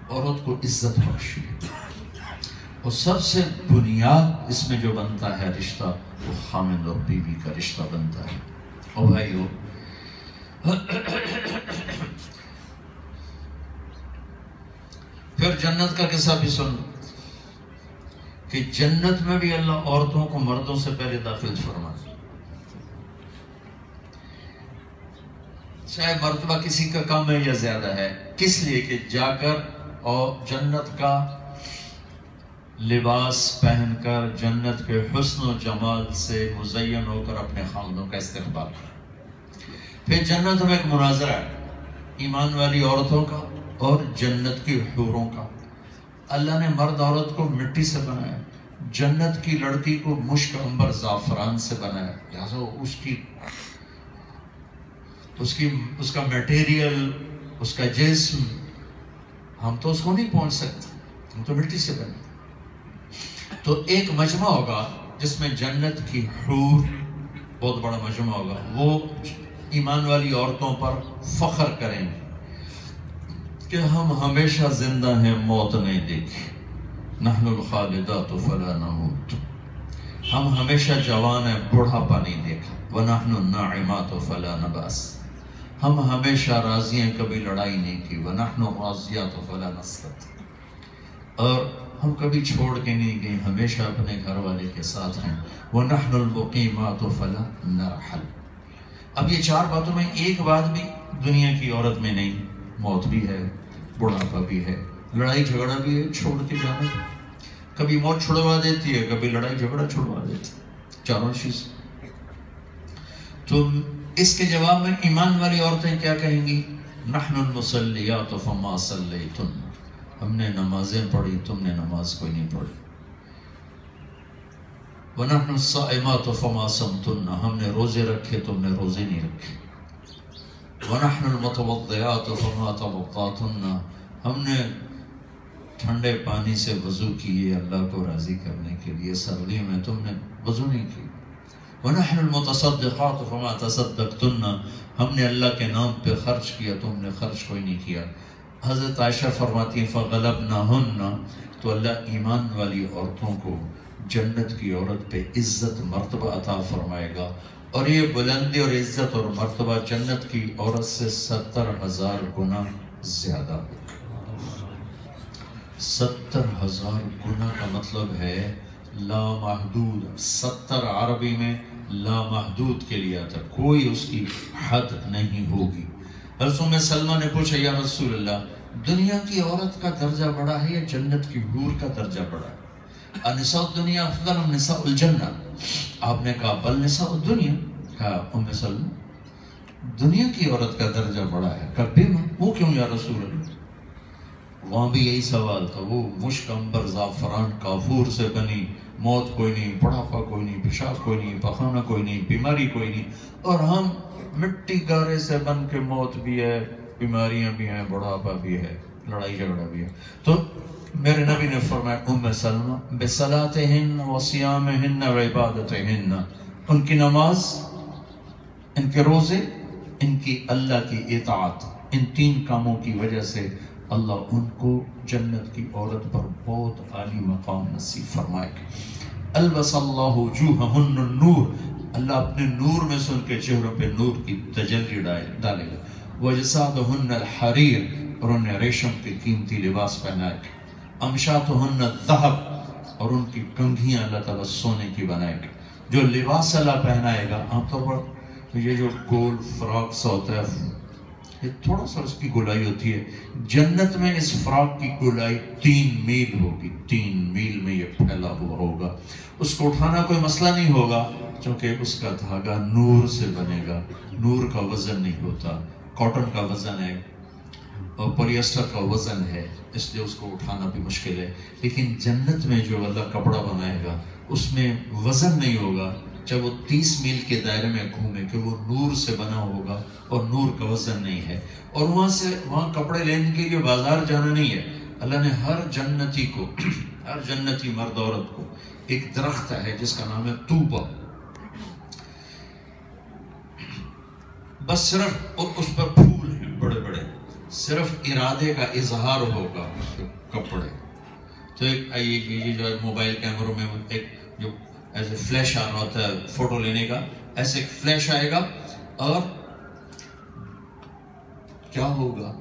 عورت کو عزت بخشی ہے، اور سب سے بنیاد اس میں جو بنتا ہے رشتہ، وہ خامند اور بیوی کا رشتہ بنتا ہے۔ اور بھائیو پھر جنت کا قصہ بھی سن کہ جنت میں بھی اللہ عورتوں کو مردوں سے پہلے داخل فرما، چاہے مرتبہ کسی کا کم ہے یا زیادہ ہے، کس لیے کہ جا کر اور جنت کا لباس پہن کر جنت کے حسن و جمال سے مزین ہو کر اپنے خاندوں کا استقبال کرے۔ پھر جنت میں ایک مناظرہ ہے ایمان والی عورتوں کا اور جنت کی حوروں کا۔ اللہ نے مرد عورت کو مٹی سے بنایا، جنت کی لڑکی کو مشک عنبر زعفران سے بنایا، لہذا اس کا میٹیریل، اس کا جسم، ہم تو اس کو نہیں پہنچ سکتے، ہم تو مٹی سے بنے۔ تو ایک مجمع ہوگا جس میں جنت کی حور، بہت بڑا مجمع ہوگا، وہ ایمان والی عورتوں پر فخر کریں گے کہ ہم ہمیشہ زندہ ہیں، موت نہیں دیکھی، نحن الخالدات فلا نموت، ہم ہمیشہ جوان ہیں، بڑھاپا نہیں دیکھا، ونحن الناعمات فلا نباس، ہم ہمیشہ راضی ہیں، کبھی لڑائی نہیں کی، ونحن الراضیات فلا نسخط، اور ہم کبھی چھوڑ کے نہیں گئے، ہمیشہ اپنے گھر والے کے ساتھ ہیں، ونحن المقیمات فلا نرحل۔ اب یہ چار باتوں میں ایک بات بھی دنیا کی عورت میں نہیں، موت بھی ہے، بڑھاپا بھی ہے، لڑائی جھگڑا بھی ہے، چھوڑ کے جانا، کبھی موت چھڑوا دیتی ہے، کبھی لڑائی جھگڑا چھڑوا دیتی ہے، چاروں چیز۔ تو اس کے جواب میں ایمان والی عورتیں کیا کہیں گی؟ نحن المصلیات فما صلیتن، ہم نے نمازیں پڑھی، تم نے نماز کوئی نہیں پڑھی. وَنَحْنُ الصَّائِمَاتُ فَمَا صَمْتُنَّ، ہم نے روزے رکھے، تم نے روزے نہیں رکھے. وَنَحْنُ الْمُتَوَضِّعَاتُ فَمَا تَوَضَّعْتُنَّ، ہم نے ٹھنڈے پانی سے وضو کیے اللہ کو راضی کرنے کے لیے، سردیوں میں تم نے وضو نہیں کی. وَنَحْنُ الْمُتَصَدِّقَاتُ فَمَا تَصَدَّقْتُنَّ، ہم نے اللہ کے نام پہ خرچ کیا، تم نے خرچ کوئی نہیں کیا. حضرت عائشہ فرماتی ہیں فَغَلَبْنَهُنَّ، تو اللہ ایمان والی عورتوں کو جنت کی عورت پہ عزت مرتبہ عطا فرمائے گا، اور یہ بلندی اور عزت اور مرتبہ جنت کی عورت سے 70,000 گنا زیادہ ہوگا. 70,000 گنا کا مطلب ہے لامحدود. 70 عربی میں لامحدود کے لیے آتا، کوئی اس کی حد نہیں ہوگی. حضرت ام سلمہ نے پوچھا یا رسول اللہ، دنیا کی عورت کا درجہ بڑا ہے یا جنت کی حور کا درجہ بڑا ہے؟ النساء الدنیا افضل من نساء الجنہ. آپ نے کہا بل نساء الدنیا. کہا ام سلمہ دنیا کی عورت کا درجہ بڑا ہے. کہا بیما، وہ کیوں یا رسول اللہ؟ وہاں بھی یہی سوال تھا. وہ مشک عنبر زعفران کافور سے بنی، موت کوئی نہیں، بڑھاپا کوئی نہیں، پیشاب کوئی نہیں، پخانہ کوئی نہیں، بیماری کوئی نہیں، اور ہم مٹی گارے سے بن کے موت بھی ہے، بیماریاں بھی ہیں، بڑھاپا بھی ہے، لڑائی جھگڑا بھی ہے. تو میرے نبی نے فرمایا ام سلمہ بصلاتہن وصیامہن وعبادتہن، ان کی نماز، ان کے روزے، ان کی اللہ کی اطاعت، ان 3 کاموں کی وجہ سے اللہ ان کو جنت کی عورت پر بہت عالی مقام نصیب فرمائے گا. البس اللہ وجوہہن النور، اللہ اپنے نور میں سے ان کے چہروں پہ نور کی تجلی ڈالے گا. وجسادہن الحریر، اور انہیں ریشم کے قیمتی لباس پہنائے گا. امشاتہن الذہب، اور ان کی کنگھیاں اللہ تعالیٰ سونے کی بنائے گا. جو لباس اللہ پہنائے گا، عام طور پر یہ جو گول فراق سا ہوتا ہے، یہ تھوڑا سا اس کی گولائی ہوتی ہے. جنت میں اس فراق کی گولائی 3 میل ہوگی. 3 میل میں یہ پھیلا ہوا ہوگا. اس کو اٹھانا کوئی مسئلہ نہیں ہوگا، چونکہ اس کا دھاگا نور سے بنے گا. نور کا وزن نہیں ہوتا، کاٹن کا وزن ہے اور پولیسٹر کا وزن ہے، اس لیے اس کو اٹھانا بھی مشکل ہے. لیکن جنت میں جو اللہ کپڑا بنائے گا اس میں وزن نہیں ہوگا، چاہے وہ 30 میل کے دائرے میں گھومے، کہ وہ نور سے بنا ہوگا اور نور کا وزن نہیں ہے. اور وہاں کپڑے لینے کے لیے بازار جانا نہیں ہے. اللہ نے ہر جنتی کو، ہر جنتی مرد عورت کو ایک درخت ہے جس کا نام ہے طوبہ، بس صرف اس پر پھول ہیں بڑے بڑے، صرف ارادے کا اظہار ہوگا کپڑے. تو ایک یہ جو موبائل کیمروں میں ایک جو ایسے فلیش آ رہا ہوتا ہے فوٹو لینے کا، ایسے ایک فلیش آئے گا، اور کیا ہوگا،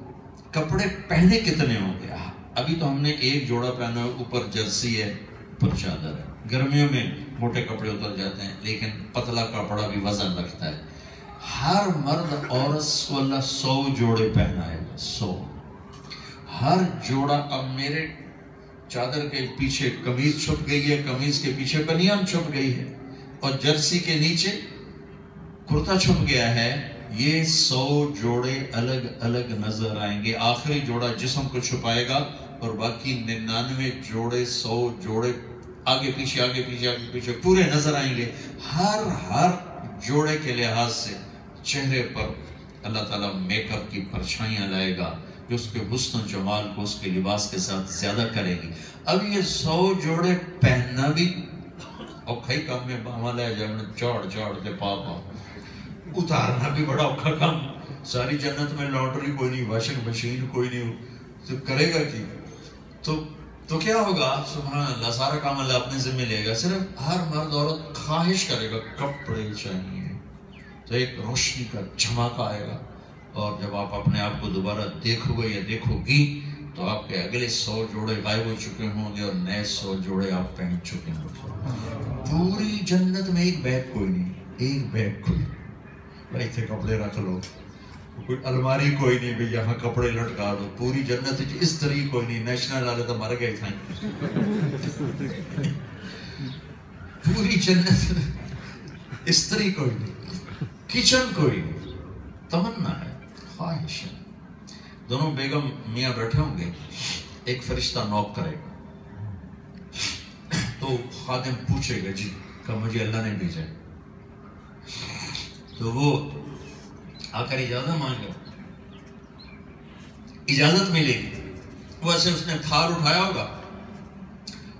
کپڑے پہنے کتنے ہوں گے. ابھی تو ہم نے ایک جوڑا پہنا ہے، اوپر جرسی ہے، اوپر چادر ہے. گرمیوں میں موٹے کپڑے اتر جاتے ہیں، لیکن پتلا کپڑا بھی وزن رکھتا ہے. ہر مرد عورت کو اللہ 100 جوڑے پہنائے گا. 100 ہر جوڑا. اب میرے چادر کے پیچھے قمیض چھپ گئی ہے، قمیض کے پیچھے بنیان چھپ گئی ہے، اور جرسی کے نیچے کرتا چھپ گیا ہے. یہ 100 جوڑے الگ الگ نظر آئیں گے. آخری جوڑا جسم کو چھپائے گا، اور باقی 99 جوڑے، 100 جوڑے آگے پیچھے آگے پیچھے آگے پیچھے پورے نظر آئیں گے. ہر جوڑے کے لحاظ سے چہرے پر اللہ تعالیٰ میک اپ کی پرچھائیاں لائے گا جو اس کے حسن و جمال کو اس کے لباس کے ساتھ زیادہ کرے گی. اب یہ 100 جوڑے پہننا بھی اوکھا ہی کام میں عمل ہے. جب چوڑ کے پاپا اتارنا بھی بڑا اوکھا کام. ساری جنت میں لانڈری کوئی نہیں، واشنگ مشین کوئی نہیں، تو کرے گا کی؟ تو کیا ہوگا؟ سبحان اللہ، سارا کام اللہ اپنے ذمہ لے گا. صرف ہر مرد عورت خواہش کرے گا کپڑے چاہیے، تو ایک روشنی کا جھماکہ آئے گا. اور جب آپ اپنے آپ کو دوبارہ دیکھو گے یا دیکھو گی تو آپ کے اگلے 100 جوڑے غائب ہو چکے ہوں گے اور نئے 100 جوڑے آپ پہن چکے ہوں گے. پوری جنت میں ایک بیگ کوئی نہیں، ایک بیگ کوئی بھائی تھے کپڑے رکھ لو، کوئی الماری کوئی نہیں بھی یہاں کپڑے لٹکا دو. پوری جنت اس طریقے کوئی نہیں. نیشنل والے تو مر گئے تھے. پوری جنت اس طریقے کوئی نہیں، کچن کوئی نہیں. تمنا ہے، خواہش ہے. دونوں بیگم میاں بیٹھے ہوں گے، ایک فرشتہ نوک کرے گا تو خادم پوچھے گا جی کہ مجھے اللہ نے بھیجا ہے، تو وہ آ کر اجازت مانگے گا، اجازت ملے گی، ویسے اس نے تھال اٹھایا ہوگا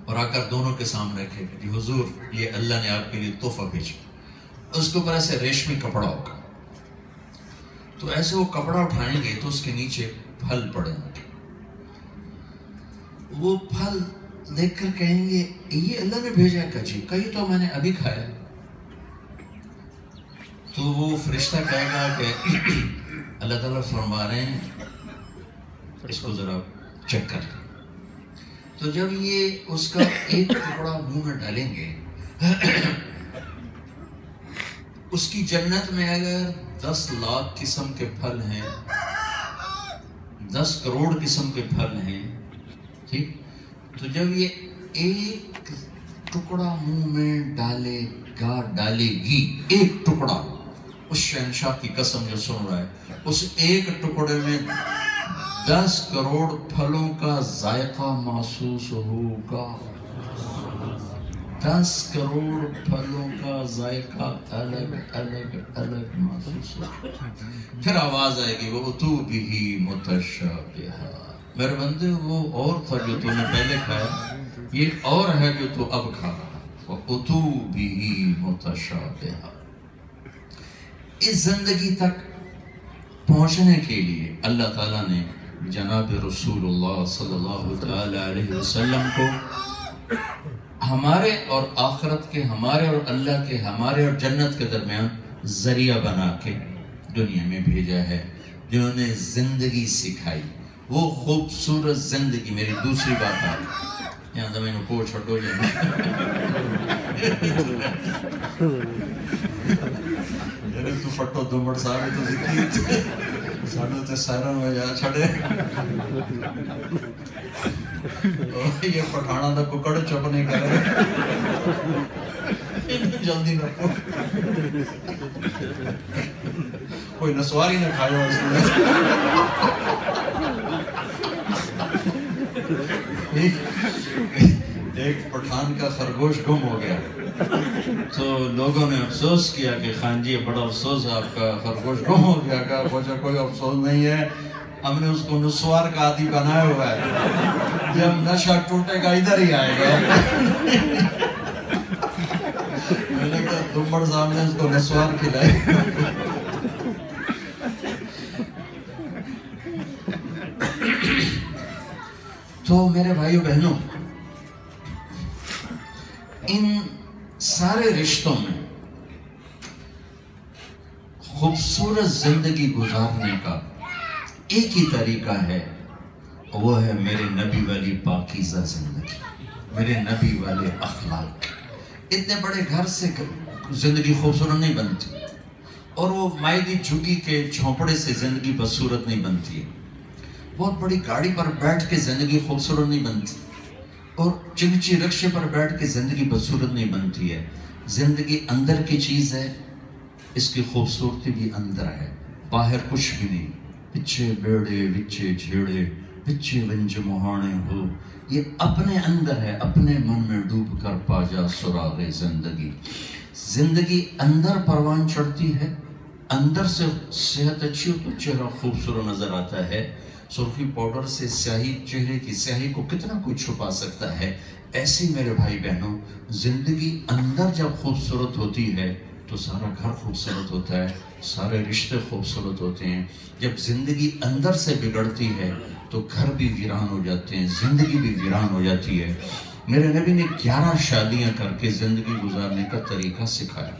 اور آ کر دونوں کے سامنے رکھے گا، جی حضور یہ اللہ نے آپ کے لیے تحفہ بھیجا، اس کے اوپر ایسے ریشمی کپڑا ہوگا، تو ایسے وہ کپڑا اٹھائیں گے تو اس کے نیچے پھل پڑیں گے، وہ پھل دیکھ کر کہیں گے یہ اللہ نے بھیجا ہے، جی کہ یہ تو میں نے ابھی کھایا، تو وہ فرشتہ کہے گا کہ اللہ تعالیٰ فرما رہے ہیں اس کو ذرا چیک کر لیں، تو جب یہ اس کا ایک ٹکڑا منہ میں ڈالیں گے، اس کی جنت میں اگر 10 لاکھ قسم کے پھل ہیں، 10 کروڑ قسم کے پھل ہیں، ٹھیک، تو جب یہ ایک ٹکڑا منہ میں ڈالے گی، ایک ٹکڑا، اس شہنشاہ کی قسم جو سن رہا ہے، اس ایک ٹکڑے میں 10 کروڑ پھلوں کا ذائقہ محسوس ہوگا، 10 کروڑ پھلوں کا ذائقہ الگ الگ الگ محسوس ہوگا، پھر آواز آئے گی وَأُتُوا بِهِ مُتَشَابِهًا، میرے بندے وہ اور تھا جو تو نے پہلے کھایا، یہ اور ہے جو تو اب کھا رہا، وَأُتُوا بِهِ مُتَشَابِهًا۔ اس زندگی تک پہنچنے کے لیے اللہ تعالیٰ نے جناب رسول اللہ صلی اللہ علیہ وسلم کو ہمارے اور آخرت کے، ہمارے اور اللہ کے، ہمارے اور جنت کے درمیان ذریعہ بنا کے دنیا میں بھیجا ہے، جنہوں نے زندگی سکھائی، وہ خوبصورت زندگی۔ میری دوسری بات آ رہی یہاں تو میں نے کو چھوٹو جانا تو فٹو دمڑ صاحب تو ذکی ساڑھو تے سائران میں جا چھڑے یہ پٹھانا دا ککڑ چپ نہیں کر رہے جلدی نہ پو کوئی نسواری نہ کھائے ہو اس میں ایک پٹھان کا خرگوش گم ہو گیا تو لوگوں نے افسوس کیا کہ خان جی بڑا افسوس ہے آپ کا خرگوش گم ہو گیا، کہا پوچھا کوئی افسوس نہیں ہے، ہم نے اس کو نسوار کا عادی بنایا ہوا ہے، جب نشہ ٹوٹے گا ادھر ہی آئے گا۔ میں نے کہا دمڑ صاحب نے اس کو نسوار کھلائے۔ تو میرے بھائیو بہنوں، ان سارے رشتوں میں خوبصورت زندگی گزارنے کا ایک ہی طریقہ ہے، وہ ہے میرے نبی والی پاکیزہ زندگی، میرے نبی والے اخلاق۔ اتنے بڑے گھر سے زندگی خوبصورت نہیں بنتی، اور وہ مائدی جھگی کے جھونپڑے سے زندگی بدصورت نہیں بنتی ہے، بہت بڑی گاڑی پر بیٹھ کے زندگی خوبصورت نہیں بنتی، اور چمچی رکشے پر بیٹھ کے زندگی بدصورت نہیں بنتی ہے۔ زندگی اندر کی چیز ہے، اس کی خوبصورتی بھی اندر ہے، باہر کچھ بھی نہیں۔ پچھے بیڑے وچے جھیڑے پچھے ونج مہانے ہو، یہ اپنے اندر ہے، اپنے من میں ڈوب کر پا جا سراغ زندگی۔ زندگی اندر پروان چڑھتی ہے، اندر سے صحت اچھی ہو تو چہرہ خوبصورت نظر آتا ہے۔ سرخی پاؤڈر سے سیاہی، چہرے کی سیاہی کو کتنا کوئی چھپا سکتا ہے، ایسی میرے بھائی بہنوں زندگی اندر جب خوبصورت ہوتی ہے تو سارا گھر خوبصورت ہوتا ہے، سارے رشتے خوبصورت ہوتے ہیں۔ جب زندگی اندر سے بگڑتی ہے تو گھر بھی ویران ہو جاتے ہیں، زندگی بھی ویران ہو جاتی ہے۔ میرے نبی نے 11 شادیاں کر کے زندگی گزارنے کا طریقہ سکھایا۔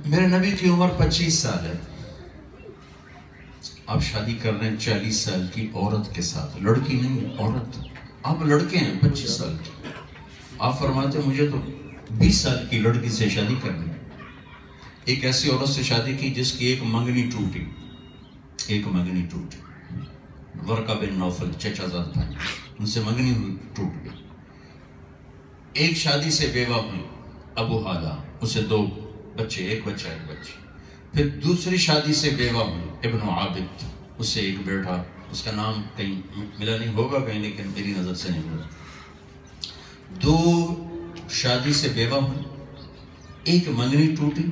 میرے نبی کی عمر 25 سال ہے، آپ شادی کر رہے ہیں 40 سال کی عورت کے ساتھ، لڑکی نہیں عورت، آپ لڑکے ہیں 25 سال کی، آپ فرماتے ہیں مجھے تو 20 سال کی لڑکی سے شادی کرنی۔ ایک ایسی عورت سے شادی کی جس کی ایک منگنی ٹوٹی، ورقہ بن نوفل چچا زاد بھائی، ان سے منگنی ہوئی، ٹوٹ گئی۔ ایک شادی سے بیوہ ہوئی ابو حالہ، اسے 2 بچے، ایک بچہ ایک بچی۔ پھر دوسری شادی سے بیوہ ہوئی ابن عابد، اسے ایک بیٹا اس کا نام کہیں ملا نہیں ہوگا کہیں، لیکن میری نظر سے نہیں ملا. 2 شادی سے بیوہ ہوئی، 1 منگنی ٹوٹی،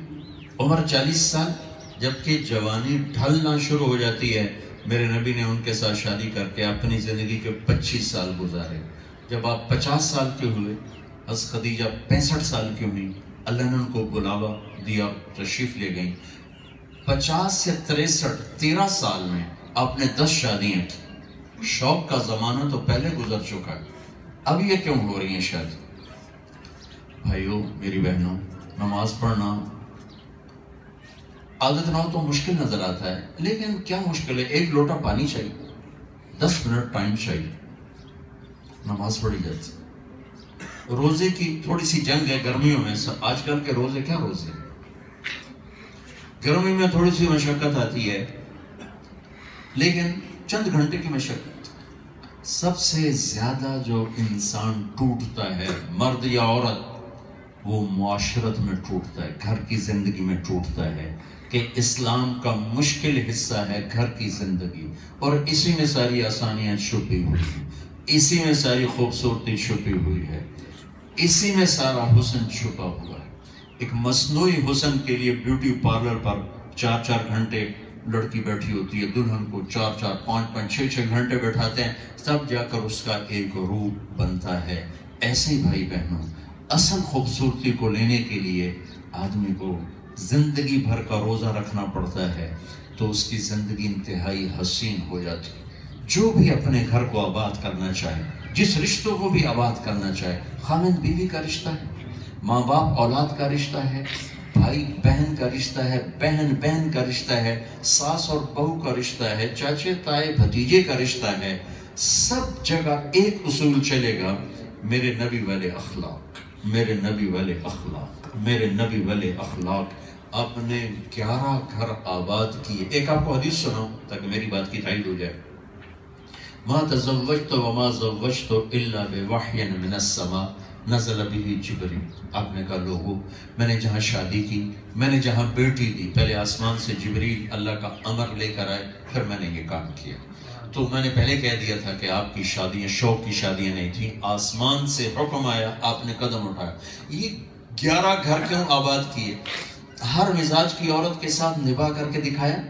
عمر 40 سال، جبکہ جوانی ڈھلنا شروع ہو جاتی ہے. میرے نبی نے ان کے ساتھ شادی کر کے اپنی زندگی کے 25 سال گزارے. جب آپ 50 سال کے ہوئے، حضرت خدیجہ 65 سال کی ہوئی، اللہ نے ان کو بلاوا دیا، تشریف لے گئیں. 50 سے 63 13 سال میں آپ نے 10 شادیاں کی. شوق کا زمانہ تو پہلے گزر چکا ہے، اب یہ کیوں ہو رہی ہیں شادی؟ بھائیوں، میری بہنوں، نماز پڑھنا عادت نہ ہو تو مشکل نظر آتا ہے، لیکن کیا مشکل ہے؟ 1 لوٹا پانی چاہیے، 10 منٹ ٹائم چاہیے، نماز پڑھی جاتی. روزے کی تھوڑی سی جنگ ہے گرمیوں میں. آج کل کے روزے کیا روزے، گرمی میں تھوڑی سی مشقت آتی ہے، لیکن چند گھنٹے کی مشقت. سب سے زیادہ جو انسان ٹوٹتا ہے، مرد یا عورت، وہ معاشرت میں ٹوٹتا ہے، گھر کی زندگی میں ٹوٹتا ہے. کہ اسلام کا مشکل حصہ ہے گھر کی زندگی، اور اسی میں ساری آسانیاں چھپی ہوئی ہیں، اسی میں ساری خوبصورتی چھپی ہوئی ہے، اسی میں سارا حسن چھپا ہوا ہے. ایک مصنوعی حسن کے لیے بیوٹی پارلر پر 4 گھنٹے لڑکی بیٹھی ہوتی ہے، دلہن کو 4 5 6 گھنٹے بیٹھاتے ہیں، تب جا کر اس کا ایک روپ بنتا ہے. ایسے ہی بھائی بہنوں، اصل خوبصورتی کو لینے کے لیے آدمی کو زندگی بھر کا روزہ رکھنا پڑتا ہے، تو اس کی زندگی انتہائی حسین ہو جاتی ہے. جو بھی اپنے گھر کو آباد کرنا چاہے، جس رشتوں کو بھی آباد کرنا چاہے، خاوند بیوی کا رشتہ ہے، ماں باپ اولاد کا رشتہ ہے، بھائی بہن کا رشتہ ہے، بہن بہن کا رشتہ ہے، ساس اور بہو کا رشتہ ہے، چاچے تائے بھتیجے کا رشتہ ہے. سب جگہ ایک اصول چلے گا، میرے نبی والے اخلاق، میرے نبی والے اخلاق، میرے نبی والے اخلاق. اپنے 11 گھر آباد کیے. ایک آپ کو حدیث سناؤں تاکہ میری بات کی تائید ہو جائے. ما تزوجت وما زوجت الا بوحی من السماء نزل به جبریل. آپ نے کہا لوگوں، میں نے جہاں شادی کی، میں نے جہاں بیٹی دی، پہلے آسمان سے جبریل اللہ کا امر لے کر آئے، پھر میں نے یہ کام کیا. تو میں نے پہلے کہہ دیا تھا کہ آپ کی شادیاں شوق کی شادیاں نہیں تھیں، آسمان سے حکم آیا، آپ نے قدم اٹھایا. یہ 11 گھر کیوں آباد کیے؟ ہر مزاج کی عورت کے ساتھ نباہ کر کے دکھایا،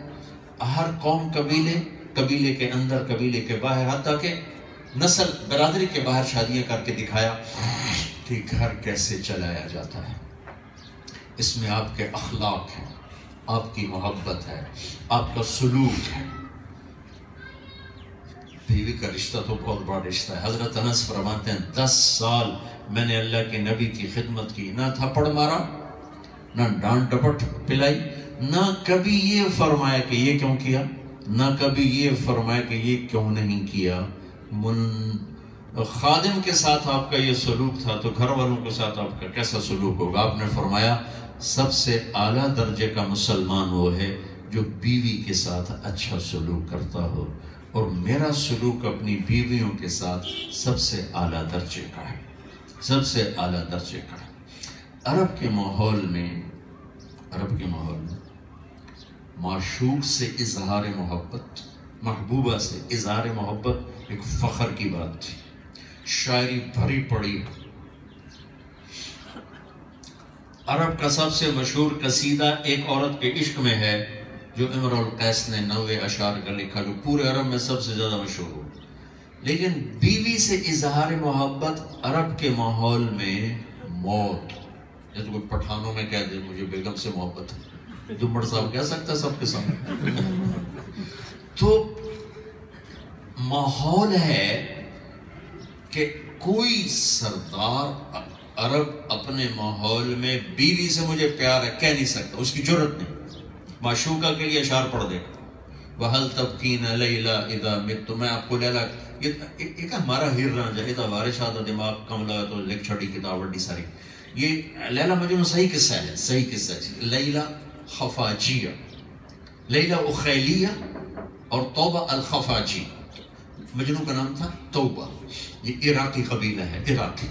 ہر قوم قبیلے کے اندر، قبیلے کے باہر، حتیٰ کہ نسل برادری کے باہر شادیاں کر کے دکھایا کہ گھر کیسے چلایا جاتا ہے. اس میں آپ کے اخلاق ہیں، آپ کی محبت ہے، آپ کا سلوک ہے. بیوی کا رشتہ تو بہت بڑا رشتہ ہے. حضرت انس فرماتے ہیں 10 سال میں نے اللہ کے نبی کی خدمت کی، نہ تھپڑ مارا، نہ ڈانٹ ڈپٹ پلائی، نہ کبھی یہ فرمایا کہ یہ کیوں کیا، نہ کبھی یہ فرمایا کہ یہ کیوں نہیں کیا. خادم کے ساتھ آپ کا یہ سلوک تھا تو گھر والوں کے ساتھ آپ کا کیسا سلوک ہوگا؟ آپ نے فرمایا سب سے اعلیٰ درجے کا مسلمان وہ ہے جو بیوی کے ساتھ اچھا سلوک کرتا ہو، اور میرا سلوک اپنی بیویوں کے ساتھ سب سے اعلیٰ درجے کا ہے، سب سے اعلیٰ درجے کا ہے. عرب کے ماحول میں معشوق سے اظہار محبت، محبوبہ سے اظہار محبت ایک فخر کی بات تھی. شاعری بھری پڑی. عرب کا سب سے مشہور قصیدہ ایک عورت کے عشق میں ہے جو امرؤ القیس نے 90 اشعار کا لکھا، جو پورے عرب میں سب سے زیادہ مشہور ہو. لیکن بیوی سے اظہار محبت عرب کے ماحول میں موت. جیسے کوئی پٹھانوں میں کہہ دے مجھے بیگم سے محبت ہے، دمڑ صاحب کہہ سکتا ہے سب کے سامنے. تو ماحول ہے کہ کوئی سردار عرب اپنے ماحول میں بیوی سے مجھے پیار ہے کہہ نہیں سکتا، اس کی جرت نہیں. معشوقہ کے لیے اشعار پڑھ دے گا، وَهَلْ تَبْكِينَ لَيْلَا اِذَا مِتُّ. میں آپ کو لیلا ایک ہمارا ہیر رہا جائے تھا وارش آتا دماغ کم لگا تو لکھ چھڑی کتاب وڈی ساری. یہ لیلا مجنون صحیح قصہ ہے، صحیح قصہ ہے. لیلا خفاجیہ، لیلا اخیلیہ اور توبہ الخفاجی. مجنون کا نام تھا توبہ، یہ عراقی قبیلہ ہے، عراقی.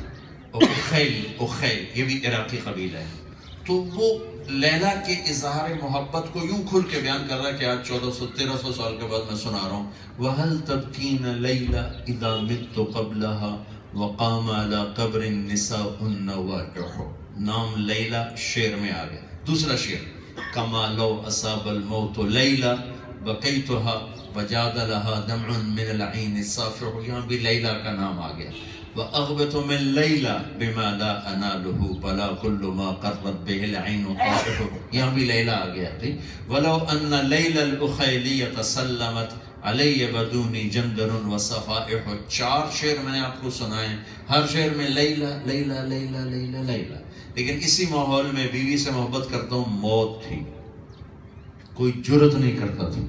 اور اخیل یہ بھی عراقی قبیلہ ہے. تو وہ لیلا کے اظہار محبت کو یوں کھل کے بیان کر رہا ہے کہ آج 1400-1300 سال کے بعد میں سنا رہا ہوں. وَهَلْ تَبْكِينَ لَيْلَ إِذَا مِتُّ قَبْلَهَا وَقَامَ عَلَى قَبْرِ النِّسَاءُ النَّوَائِحُ. نام لیلا شعر میں آ گیا. دوسرا شعر كَمَا لَوْ أَصَابَ الْمَوْتُ لَيْلَا بَقَيْتُهَا وَجَادَ لَهَا دَمْعٌ مِّنَ الْعَيْنِ الصَّافِحُ. یہاں بھی لیلا کا نام آ گیا. وَأَغْبَتُ مِن لَيْلَا بِمَا لَا أَنَالُهُ بَلَا كُلُّ مَا قَرَّتْ بِهِ الْعَيْنُ طَافِحُ. یہاں بھی لیلا آ گیا. وَلَوْ أَنَّ لَيْلَ الْأُخَيْلِيَّةَ سَلَّمَتْ عَلَيَّ بَدُونِ جَنْدَرٌ وَصَفَائِحُ. 4 شعر میں نے آپ کو سنائے. ہر شعر میں لیلا لیلا لیلا لیلا لیلا. لیکن اسی ماحول میں بیوی سے محبت کرتا ہوں موت تھی. کوئی جرت نہیں کرتا تھا.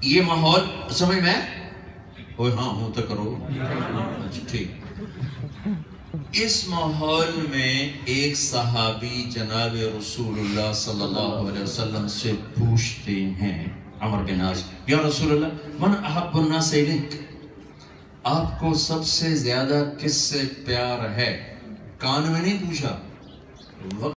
یہ ماحول سمجھ میں اوہ ہاں ہوں تو کرو. اچھا ٹھیک. اس ماحول میں ایک صحابی جناب رسول اللہ صلی اللہ علیہ وسلم سے پوچھتے ہیں عمر بن عاص یا رسول اللہ من احب الناس الیک. آپ کو سب سے زیادہ کس سے پیار ہے؟ کان میں نہیں پوچھا.